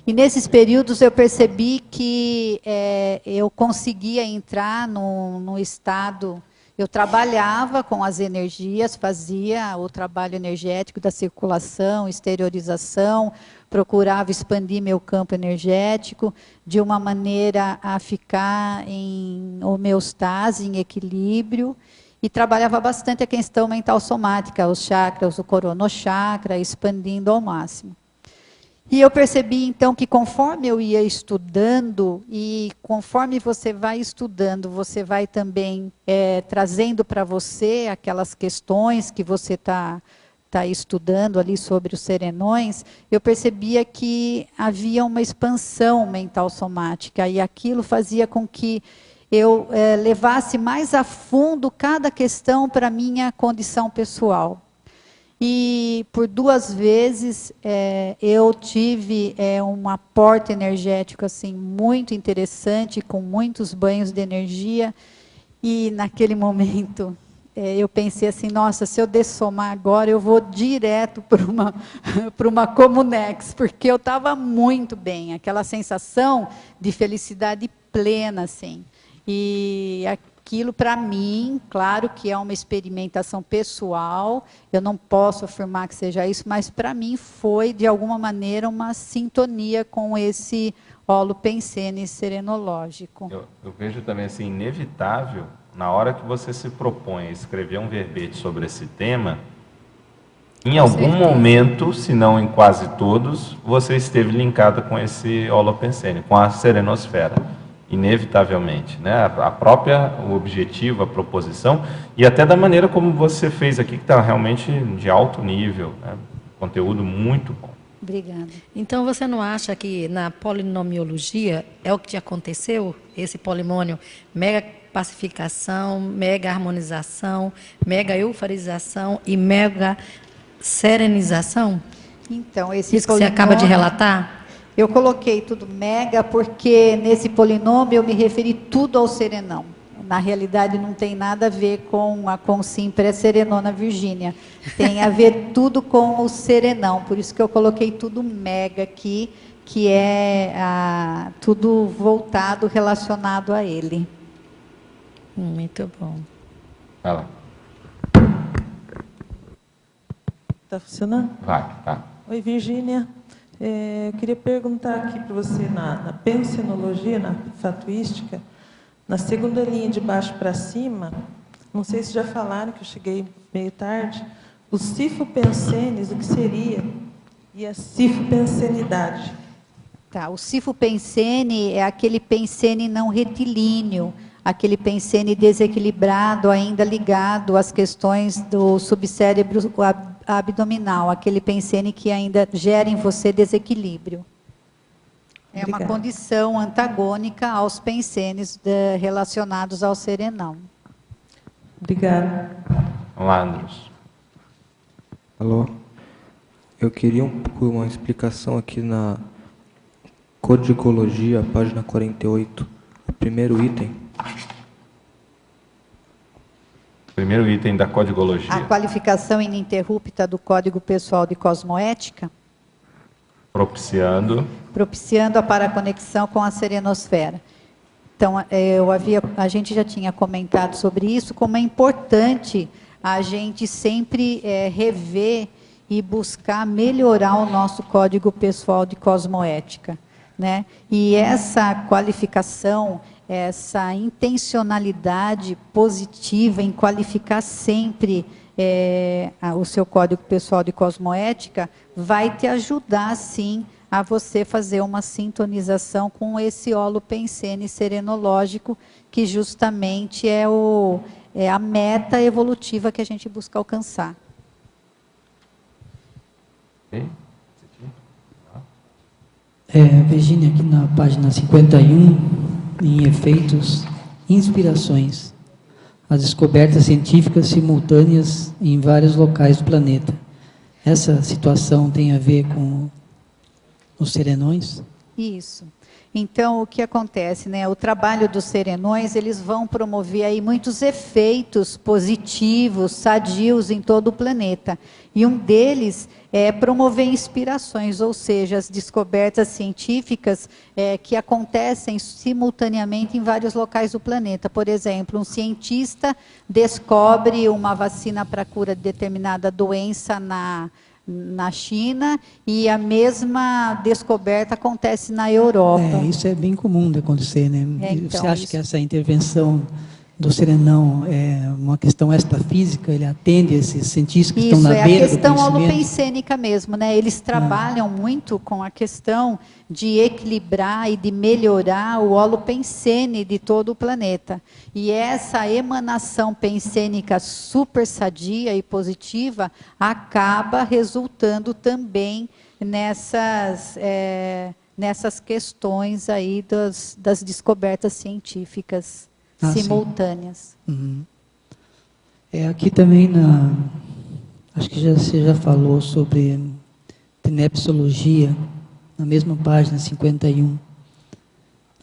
E nesses períodos eu percebi que eu conseguia entrar no estado, eu trabalhava com as energias, fazia o trabalho energético da circulação, exteriorização, procurava expandir meu campo energético de uma maneira a ficar em homeostase, em equilíbrio, e trabalhava bastante a questão mental somática, os chakras, o coronochakra, expandindo ao máximo. E eu percebi, então, que conforme eu ia estudando, e conforme você vai estudando, você vai também trazendo para você aquelas questões que você está estudando ali sobre os serenões, eu percebia que havia uma expansão mental somática, e aquilo fazia com que eu levasse mais a fundo cada questão para a minha condição pessoal. E por 2 vezes eu tive um aporte energético assim, muito interessante, com muitos banhos de energia, e naquele momento eu pensei assim, nossa, se eu dessomar agora, eu vou direto para uma Comunex, porque eu estava muito bem, aquela sensação de felicidade plena, assim. E aquilo, para mim, claro que é uma experimentação pessoal, eu não posso afirmar que seja isso, mas para mim foi, de alguma maneira, uma sintonia com esse holopensene serenológico. Eu vejo também assim, inevitável, na hora que você se propõe a escrever um verbete sobre esse tema, em algum momento, se não em quase todos, você esteve linkada com esse holopensene, com a serenosfera. Inevitavelmente, né? O objetivo, a proposição, e até da maneira como você fez aqui, que está realmente de alto nível, né? Conteúdo muito bom. Obrigada. Então, você não acha que na polinomiologia é o que te aconteceu, esse polimônio, mega pacificação, mega harmonização, mega euforização e mega serenização? Então, esse isso que você acaba de relatar? Eu coloquei tudo mega porque nesse polinômio eu me referi tudo ao serenão. Na realidade não tem nada a ver com a consim pré-serenona Virgínia. Tem a ver tudo com o serenão. Por isso que eu coloquei tudo mega aqui, que é tudo voltado, relacionado a ele. Muito bom. Vai lá. Está funcionando? Vai, tá. Oi, Virgínia. Eu queria perguntar aqui para você, na pensenologia, na fatuística, na segunda linha de baixo para cima, não sei se já falaram, que eu cheguei meio tarde, os cifopensenes, o que seria? E a cifopensenidade? Tá, o cifopensene é aquele pensene não retilíneo, aquele pensene desequilibrado, ainda ligado às questões do subcérebro abdominal, aquele pensene que ainda gera em você desequilíbrio. É uma condição antagônica aos pensenes relacionados ao serenão. Obrigada. Vamos lá, Andros. Alô? Eu queria uma explicação aqui na Codigologia, página 48, o primeiro item. Primeiro item da codigologia. A qualificação ininterrupta do Código Pessoal de Cosmoética. Propiciando a paraconexão com a serenosfera. Então, a gente já tinha comentado sobre isso, como é importante a gente sempre rever e buscar melhorar o nosso Código Pessoal de Cosmoética, né? E essa qualificação, essa intencionalidade positiva em qualificar sempre o seu Código Pessoal de Cosmoética vai te ajudar, sim, a você fazer uma sintonização com esse holopensene serenológico, que justamente é a meta evolutiva que a gente busca alcançar. Virginia, aqui na página 51, em efeitos, inspirações, as descobertas científicas simultâneas em vários locais do planeta. Essa situação tem a ver com os serenões? Isso. Então, o que acontece, né? O trabalho dos serenões, eles vão promover aí muitos efeitos positivos, sadios em todo o planeta. E um deles é promover inspirações, ou seja, as descobertas científicas que acontecem simultaneamente em vários locais do planeta. Por exemplo, um cientista descobre uma vacina para a cura de determinada doença na China, e a mesma descoberta acontece na Europa. Isso é bem comum de acontecer, né? Então, você acha que essa intervenção do serenão é uma questão extrafísica? Ele atende esses cientistas que estão na beira do conhecimento? Isso, é a questão holopensênica mesmo, né? Eles trabalham muito com a questão de equilibrar e de melhorar o holopensene de todo o planeta. E essa emanação pensênica super sadia e positiva acaba resultando também nessas questões aí das descobertas científicas simultâneas. Uhum. Aqui também, acho que você já falou sobre tenepsologia, na mesma página 51,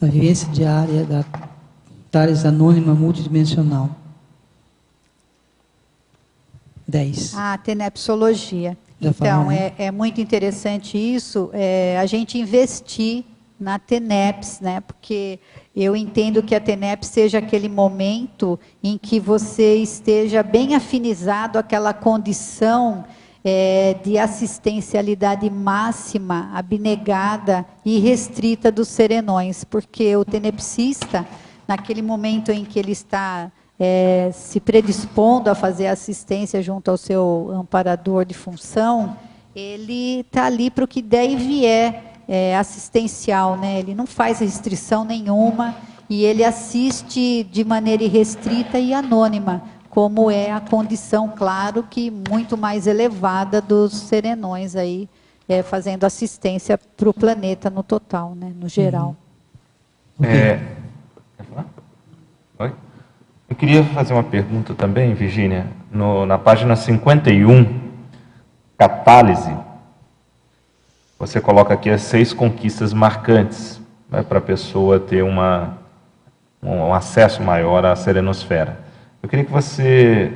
a vivência diária da Thales anônima multidimensional. 10. Tenepsologia. Então, é muito interessante isso, a gente investir na TENEPS, né? Porque eu entendo que a TENEPS seja aquele momento em que você esteja bem afinizado àquela condição de assistencialidade máxima, abnegada e restrita dos serenões, porque o tenepsista, naquele momento em que ele está se predispondo a fazer assistência junto ao seu amparador de função, ele está ali para o que der e vier, assistencial, né? Ele não faz restrição nenhuma e ele assiste de maneira irrestrita e anônima, como é a condição, claro, que muito mais elevada dos serenões aí, fazendo assistência para o planeta no total, né? No geral. Quer falar? Oi? Eu queria fazer uma pergunta também, Virginia. Na página 51, catálise, você coloca aqui as 6 conquistas marcantes, né, para a pessoa ter um acesso maior à serenosfera. Eu queria que você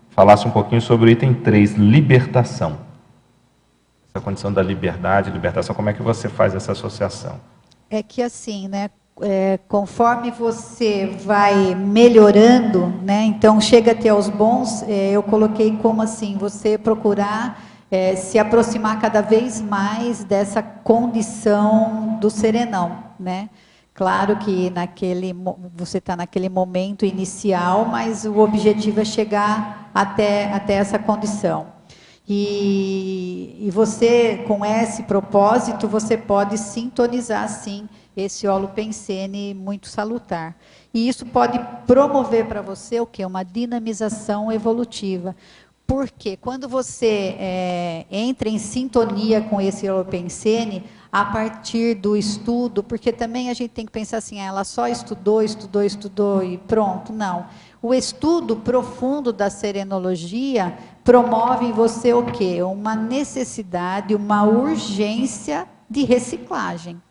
falasse um pouquinho sobre o item 3, libertação. Essa condição da liberdade, libertação, como é que você faz essa associação? É que assim, né, conforme você vai melhorando, né, então chega até os bons, eu coloquei como assim, você procurar se aproximar cada vez mais dessa condição do serenão, né? Claro que você está naquele momento inicial, mas o objetivo é chegar até essa condição. E você, com esse propósito, você pode sintonizar, sim, esse holopensene muito salutar. E isso pode promover para você o quê? Uma dinamização evolutiva. Porque quando você entra em sintonia com esse holopensene, a partir do estudo, porque também a gente tem que pensar assim, ela só estudou e pronto, não. O estudo profundo da serenologia promove em você o quê? Uma necessidade, uma urgência de reciclagem.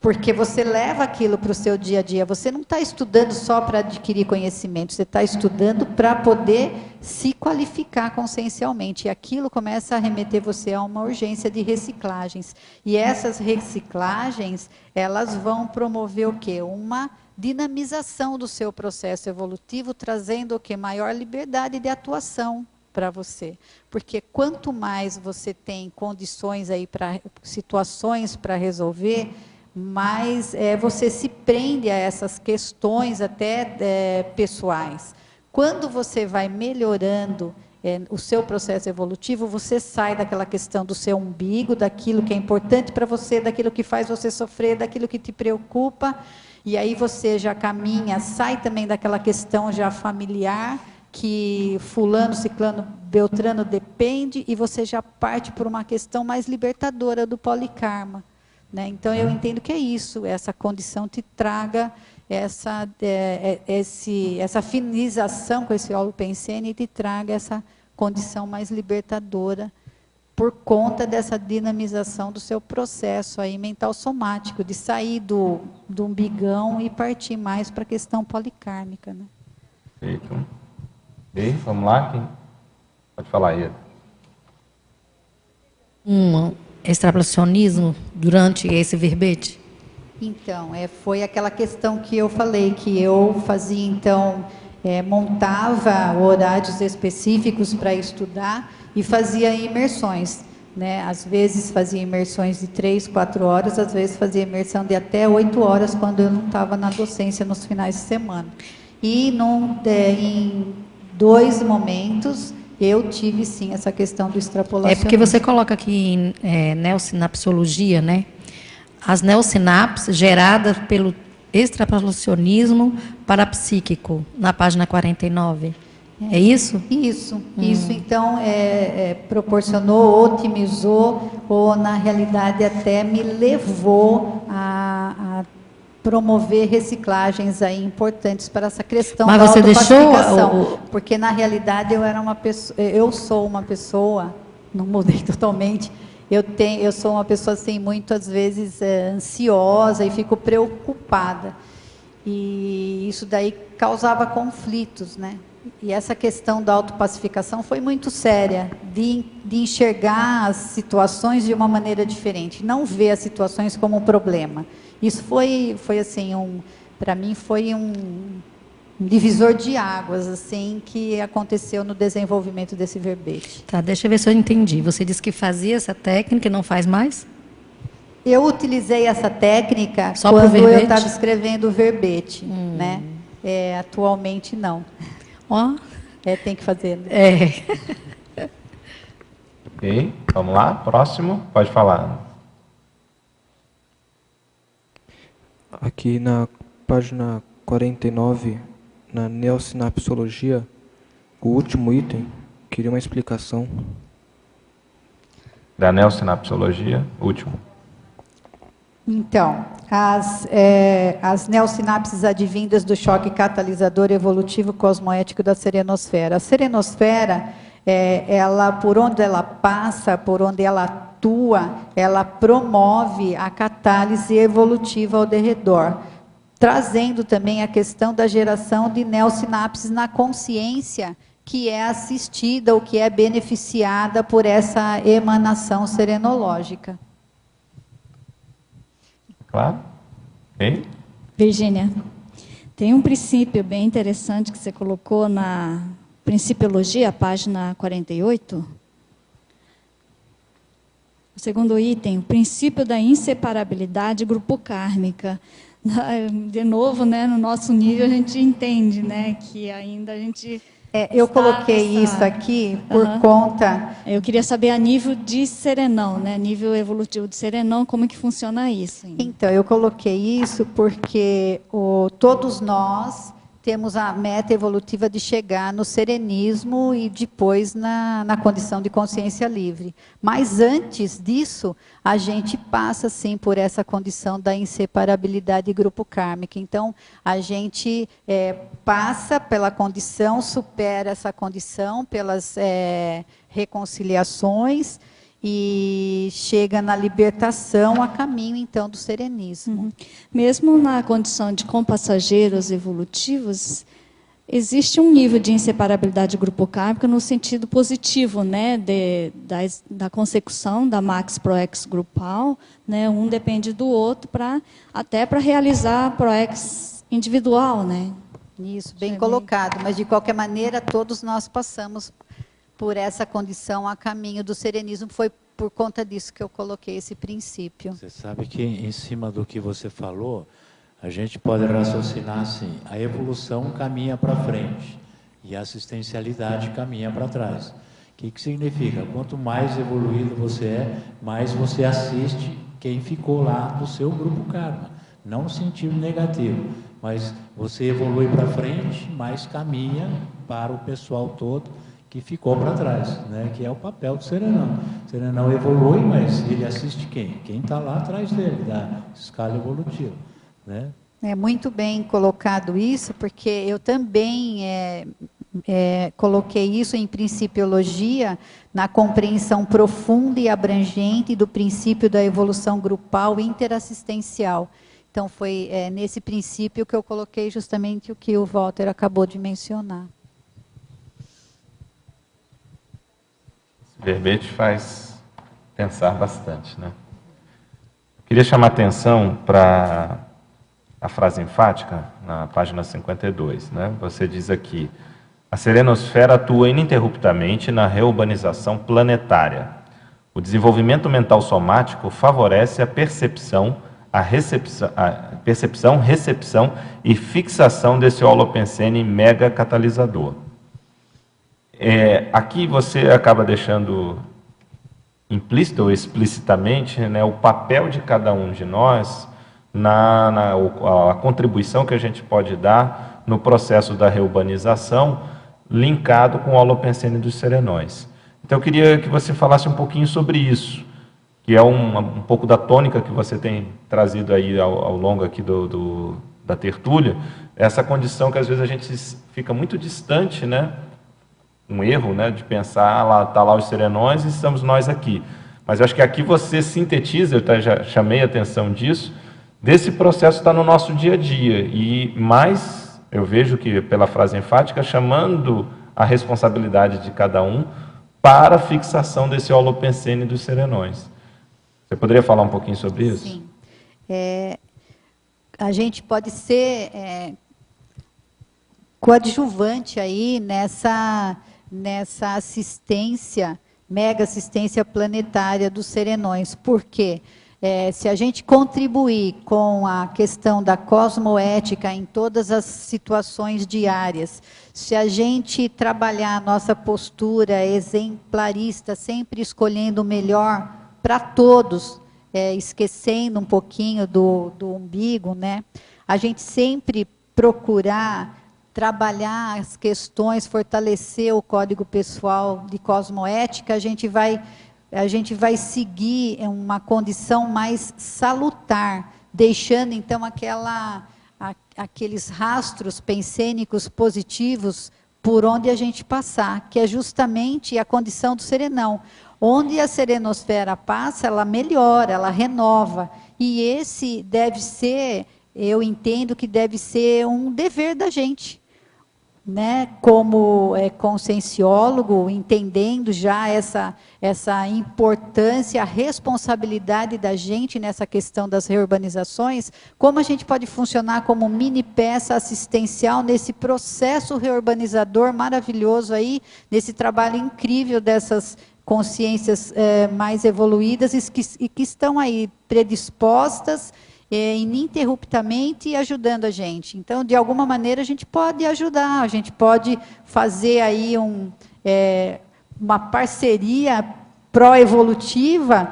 Porque você leva aquilo para o seu dia a dia, você não está estudando só para adquirir conhecimento, você está estudando para poder se qualificar consciencialmente. E aquilo começa a remeter você a uma urgência de reciclagens. E essas reciclagens, elas vão promover o quê? Uma dinamização do seu processo evolutivo, trazendo o quê? Maior liberdade de atuação para você. Porque quanto mais você tem condições aí para situações para resolver, mas você se prende a essas questões até pessoais. Quando você vai melhorando o seu processo evolutivo, você sai daquela questão do seu umbigo, daquilo que é importante para você, daquilo que faz você sofrer, daquilo que te preocupa, e aí você já caminha, sai também daquela questão já familiar, que fulano, ciclano, beltrano depende, e você já parte por uma questão mais libertadora do polikarma, né? Então, eu entendo que é isso, essa condição te traga essa afinização com esse holopensene e te traga essa condição mais libertadora por conta dessa dinamização do seu processo aí mental somático, de sair do umbigão e partir mais para a questão policármica, né? Perfeito. E vamos lá, quem pode falar aí? Extrapolacionismo durante esse verbete? Então, foi aquela questão que eu falei, que eu fazia, então, montava horários específicos para estudar e fazia imersões, né? Às vezes fazia imersões de 3, 4 horas, às vezes fazia imersão de até 8 horas, quando eu não estava na docência nos finais de semana. E em 2 momentos, eu tive, sim, essa questão do extrapolacionismo. É porque você coloca aqui em neossinapsologia, né? As neossinapses geradas pelo extrapolacionismo parapsíquico, na página 49. É isso? Isso. Então, proporcionou, otimizou, ou, na realidade, até me levou a promover reciclagens aí importantes para essa questão da autopacificação. Porque, na realidade, eu sou uma pessoa, não mudei totalmente, eu sou uma pessoa, assim, muitas vezes ansiosa e fico preocupada. E isso daí causava conflitos, né? E essa questão da autopacificação foi muito séria, de enxergar as situações de uma maneira diferente, não ver as situações como um problema. Isso foi assim, para mim foi um divisor de águas, assim, que aconteceu no desenvolvimento desse verbete. Tá, deixa eu ver se eu entendi. Você disse que fazia essa técnica e não faz mais? Eu utilizei essa técnica só quando eu estava escrevendo o verbete, né? Atualmente não. Ó. Tem que fazer. Né? Ok, vamos lá, próximo, pode falar. Aqui na página 49, na neossinapsologia, o último item, queria uma explicação. Da neossinapsologia, último. Então, as neossinapses advindas do choque catalisador evolutivo cosmoético da serenosfera. A serenosfera, ela, por onde ela passa, por onde ela atua, ela promove a catálise evolutiva ao derredor, trazendo também a questão da geração de neossinapses na consciência, que é assistida ou que é beneficiada por essa emanação serenológica. Claro? Ok? Virgínia, tem um princípio bem interessante que você colocou na Principiologia, página 48. O segundo item, o princípio da inseparabilidade grupo-kármica. De novo, né, no nosso nível, a gente entende, né, que ainda a gente... eu coloquei isso aqui por conta... Eu queria saber a nível de serenão, né? Nível evolutivo de serenão, como que funciona isso? Então, eu coloquei isso porque todos nós temos a meta evolutiva de chegar no serenismo e depois na condição de consciência livre. Mas antes disso, a gente passa, sim, por essa condição da inseparabilidade grupo-kármica. Então, a gente passa pela condição, supera essa condição pelas reconciliações e chega na libertação a caminho, então, do serenismo. Mesmo na condição de compassageiros evolutivos, existe um nível de inseparabilidade grupo-kármica no sentido positivo, né, da consecução da Max Proex grupal, né, um depende do outro até para realizar a Proex individual, né? Isso, bem colocado, mas de qualquer maneira todos nós passamos por essa condição a caminho do serenismo. Foi por conta disso que eu coloquei esse princípio. Você sabe que, em cima do que você falou, a gente pode raciocinar assim: a evolução caminha para frente. e a assistencialidade caminha para trás. O que significa? Quanto mais evoluído você é, mais você assiste quem ficou lá do seu grupo karma. Não no sentido negativo, mas você evolui para frente, mais caminha para o pessoal todo que ficou para trás, né? Que é o papel do serenão. O serenão evolui, mas ele assiste quem? Quem está lá atrás dele, da escala evolutiva, né? É muito bem colocado isso, porque eu também coloquei isso em Principiologia, na compreensão profunda e abrangente do princípio da evolução grupal interassistencial. Então, foi nesse princípio que eu coloquei justamente o que o Walter acabou de mencionar. Esse verbete faz pensar bastante, né? Queria chamar a atenção para a frase enfática, na página 52, né? Você diz aqui: a serenosfera atua ininterruptamente na reurbanização planetária. O desenvolvimento mental somático favorece a percepção, recepção e fixação desse holopensene mega catalisador. Aqui você acaba deixando implícito ou explicitamente, né, o papel de cada um de nós a contribuição que a gente pode dar no processo da reurbanização, linkado com o holopensene dos serenões. Então, eu queria que você falasse um pouquinho sobre isso, que é um pouco da tônica que você tem trazido aí ao longo aqui da tertúlia, essa condição que às vezes a gente fica muito distante, né? Um erro, né, de pensar, tá lá os serenões e estamos nós aqui. Mas eu acho que aqui você sintetiza, eu já chamei a atenção disso, desse processo está no nosso dia a dia, e mais, eu vejo que pela frase enfática, chamando a responsabilidade de cada um para a fixação desse holopensene dos serenões. Você poderia falar um pouquinho sobre isso? Sim. A gente pode ser coadjuvante aí nessa assistência, mega assistência planetária dos serenões. Por quê? Se a gente contribuir com a questão da cosmoética em todas as situações diárias, se a gente trabalhar a nossa postura exemplarista, sempre escolhendo o melhor para todos, esquecendo um pouquinho do umbigo, né? A gente sempre procurar trabalhar as questões, fortalecer o código pessoal de cosmoética, a gente vai seguir uma condição mais salutar, deixando então aqueles rastros pensênicos positivos por onde a gente passar, que é justamente a condição do serenão. Onde a serenosfera passa, ela melhora, ela renova. E esse deve ser, eu entendo que deve ser um dever da gente, né, como conscienciólogo, entendendo já essa importância, a responsabilidade da gente nessa questão das reurbanizações, como a gente pode funcionar como mini peça assistencial nesse processo reurbanizador maravilhoso aí, nesse trabalho incrível dessas consciências mais evoluídas e que estão aí predispostas ininterruptamente ajudando a gente. Então, de alguma maneira, a gente pode ajudar, a gente pode fazer aí uma parceria pró-evolutiva,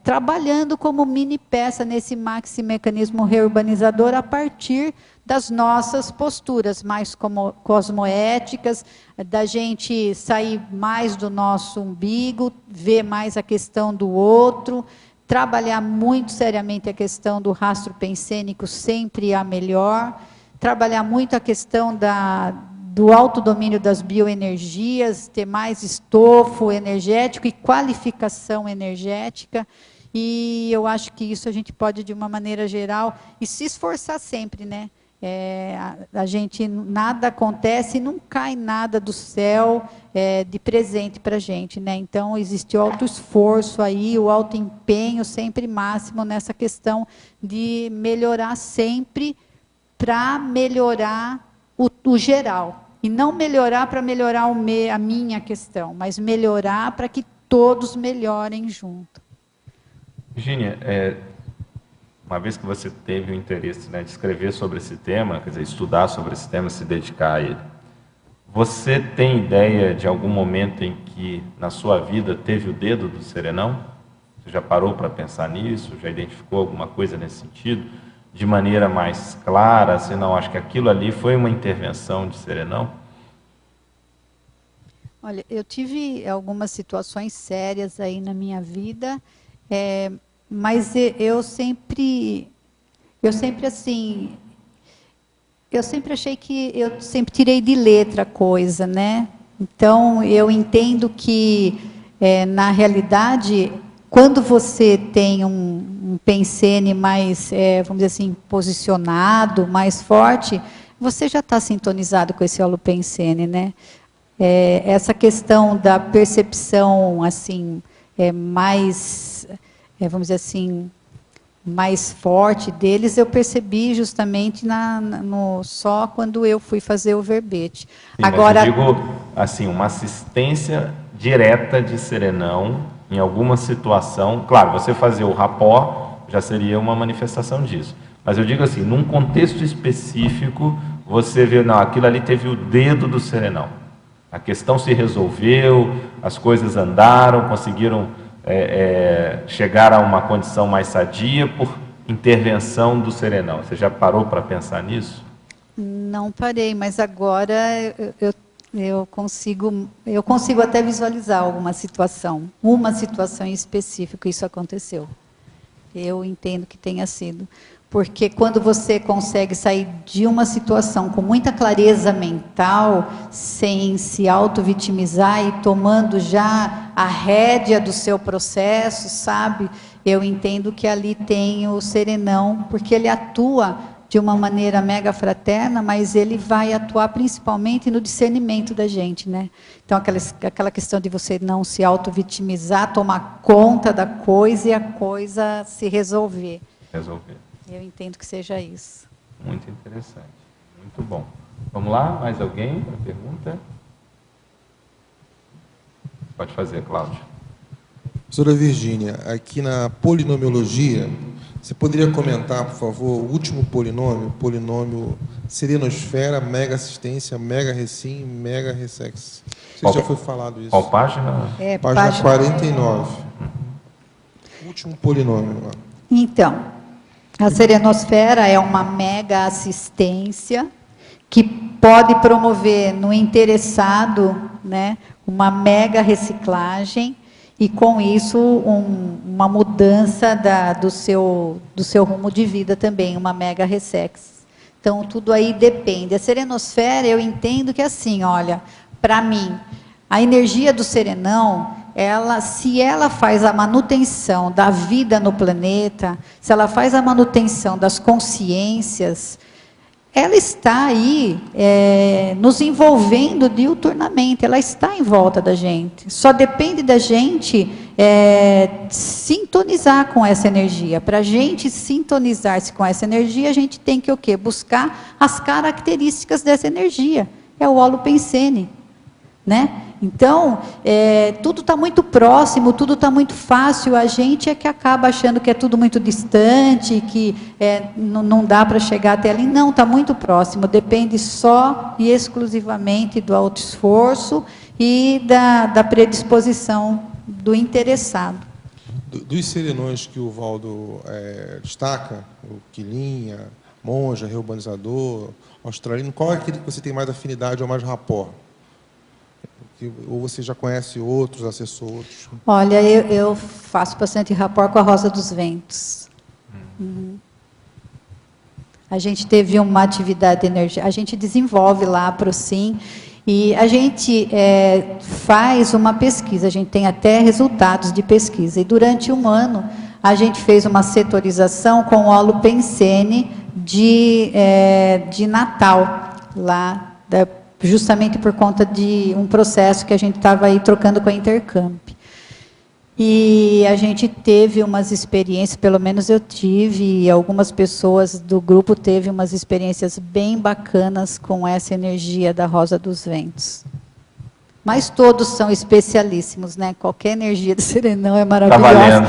trabalhando como mini peça nesse maxi mecanismo reurbanizador a partir das nossas posturas mais cosmoéticas, da gente sair mais do nosso umbigo, ver mais a questão do outro, trabalhar muito seriamente a questão do rastro pensênico, sempre a melhor, trabalhar muito a questão do autodomínio das bioenergias, ter mais estofo energético e qualificação energética, e eu acho que isso a gente pode, de uma maneira geral, e se esforçar sempre, né? A gente, nada acontece, não cai nada do céu de presente para a gente, né? Então, existe o alto esforço aí, o alto empenho sempre máximo nessa questão de melhorar sempre para melhorar o geral. E não melhorar para melhorar a minha questão, mas melhorar para que todos melhorem junto. Virginia, uma vez que você teve o interesse, né, de escrever sobre esse tema, quer dizer, estudar sobre esse tema, se dedicar a ele, Você tem ideia de algum momento em que na sua vida teve o dedo do serenão? Você já parou para pensar nisso? Já identificou alguma coisa nesse sentido? De maneira mais clara, assim, não, acho que aquilo ali foi uma intervenção de serenão? Olha, eu tive algumas situações sérias aí na minha vida, mas eu sempre assim, eu sempre achei que eu sempre tirei de letra a coisa, né? Então, eu entendo que, na realidade, quando você tem um pensene mais, vamos dizer assim, posicionado, mais forte, você já está sintonizado com esse holopensene, né? Essa questão da percepção, assim, mais, vamos dizer assim, mais forte deles, eu percebi justamente só quando eu fui fazer o verbete. Sim, agora, mas eu digo, assim, uma assistência direta de serenão em alguma situação. Claro, você fazer o rapó já seria uma manifestação disso. Mas eu digo assim, num contexto específico, você vê, não, aquilo ali teve o dedo do serenão. A questão se resolveu, as coisas andaram, conseguiram chegar a uma condição mais sadia por intervenção do serenão. Você já parou para pensar nisso? Não parei, mas agora eu consigo até visualizar uma situação em específico isso aconteceu. Eu entendo que tenha sido. Porque quando você consegue sair de uma situação com muita clareza mental, sem se auto-vitimizar e tomando já a rédea do seu processo, sabe? Eu entendo que ali tem o serenão, porque ele atua de uma maneira mega fraterna, mas ele vai atuar principalmente no discernimento da gente, né? Então, aquela questão de você não se auto-vitimizar, tomar conta da coisa e a coisa se resolver. Eu entendo que seja isso. Muito interessante. Muito bom. Vamos lá? Mais alguém para pergunta? Pode fazer, Cláudio. Professora Virgínia, aqui na polinomiologia, você poderia comentar, por favor, o último polinômio serenosfera, mega assistência, mega recim, mega ressex. Não sei se já foi falado isso. Qual página? Página 49. O último polinômio lá. Então, a serenosfera é uma mega assistência que pode promover no interessado, né, uma mega reciclagem e, com isso, uma mudança do seu rumo de vida também, uma mega ressex. Então, tudo aí depende. A serenosfera, eu entendo que assim, olha, para mim, a energia do serenão, se ela faz a manutenção da vida no planeta, se ela faz a manutenção das consciências, ela está aí nos envolvendo diuturnamente, ela está em volta da gente. Só depende da gente sintonizar com essa energia. Para a gente sintonizar-se com essa energia, a gente tem que o quê? Buscar as características dessa energia. É o holopensene, né? Então, tudo está muito próximo, tudo está muito fácil, a gente é que acaba achando que é tudo muito distante, que não dá para chegar até ali. Não, está muito próximo, depende só e exclusivamente do autoesforço e da predisposição do interessado. Dos serenões que o Valdo destaca, o Quilinha, Monja, Reurbanizador, Australino, qual é aquele que você tem mais afinidade ou mais rapport? Ou você já conhece outros, acessou outros? Olha, eu faço bastante rapport com a Rosa dos Ventos. Uhum. A gente teve uma atividade energética, a gente desenvolve lá a Procim, e a gente faz uma pesquisa, a gente tem até resultados de pesquisa, e durante um ano a gente fez uma setorização com o holopensene de Natal, lá justamente por conta de um processo que a gente estava aí trocando com a Intercamp. E a gente teve umas experiências, pelo menos eu tive, e algumas pessoas do grupo teve umas experiências bem bacanas com essa energia da Rosa dos Ventos. Mas todos são especialíssimos, né? Qualquer energia do serenão é maravilhosa. Está valendo.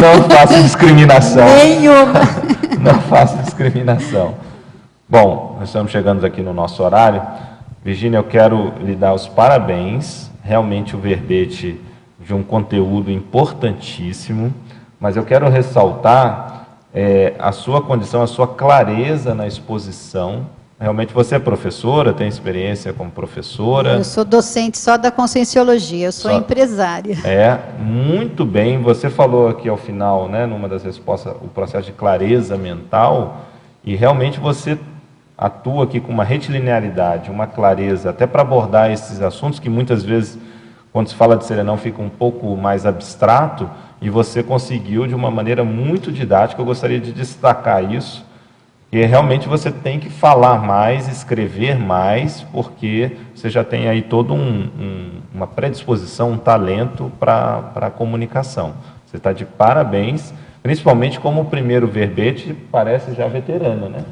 Não faço discriminação. Nenhuma. Não faço discriminação. Bom, nós estamos chegando aqui no nosso horário. Virgínia, eu quero lhe dar os parabéns, realmente o verbete de um conteúdo importantíssimo, mas eu quero ressaltar a sua condição, a sua clareza na exposição. Realmente você é professora, tem experiência como professora. Eu sou docente só da Conscienciologia, eu sou empresária. Muito bem. Você falou aqui ao final, né, numa das respostas, o processo de clareza mental, e realmente você atua aqui com uma retilinearidade, uma clareza, até para abordar esses assuntos que muitas vezes, quando se fala de serenão, fica um pouco mais abstrato, e você conseguiu de uma maneira muito didática. Eu gostaria de destacar isso, e realmente você tem que falar mais, escrever mais, porque você já tem aí toda uma predisposição, um talento para a comunicação. Você está de parabéns, principalmente como o primeiro verbete parece já veterano, né?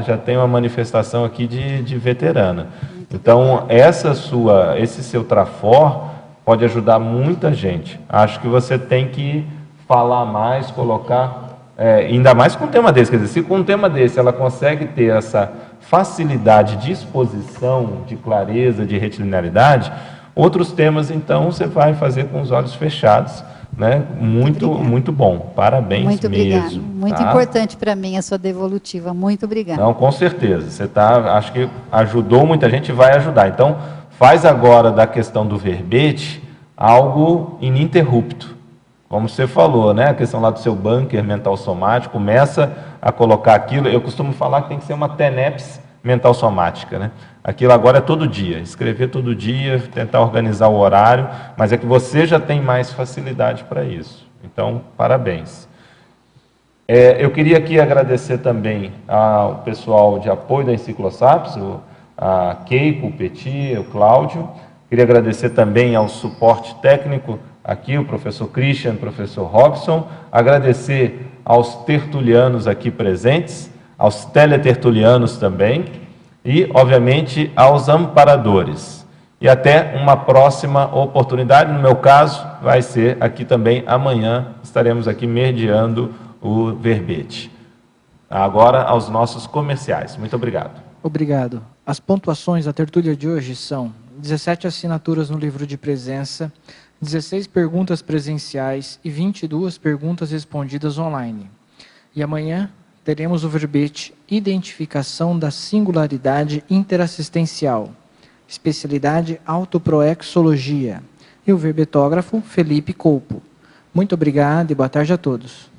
Já tem uma manifestação aqui de veterana. Então, esse seu trafor pode ajudar muita gente. Acho que você tem que falar mais, colocar... ainda mais com um tema desse, quer dizer, se com um tema desse ela consegue ter essa facilidade de exposição, de clareza, de retilinearidade, outros temas, então, você vai fazer com os olhos fechados, né? Muito bom, parabéns muito mesmo. Obrigado. Muito importante para mim a sua devolutiva, muito obrigada. Não, com certeza, você acho que ajudou muita gente e vai ajudar. Então, faz agora da questão do verbete algo ininterrupto. Como você falou, né? A questão lá do seu bunker mental somático, começa a colocar aquilo. Eu costumo falar que tem que ser uma TENEPS mental somática, né? Aquilo agora é todo dia, escrever todo dia, tentar organizar o horário, mas é que você já tem mais facilidade para isso. Então, parabéns. Eu queria aqui agradecer também ao pessoal de apoio da Enciclosapiens, a Keiko, o Petit, o Cláudio. Queria agradecer também ao suporte técnico, aqui o professor Christian, o professor Robson, agradecer aos tertulianos aqui presentes, aos teletertulianos também, e, obviamente, aos amparadores. E até uma próxima oportunidade, no meu caso, vai ser aqui também amanhã, estaremos aqui mediando o verbete. Agora, aos nossos comerciais. Muito obrigado. Obrigado. As pontuações da tertúlia de hoje são 17 assinaturas no livro de presença, 16 perguntas presenciais e 22 perguntas respondidas online. E amanhã teremos o verbete Identificação da Singularidade Interassistencial, especialidade Autoproexologia, e o verbetógrafo Felipe Coupo. Muito obrigado e boa tarde a todos.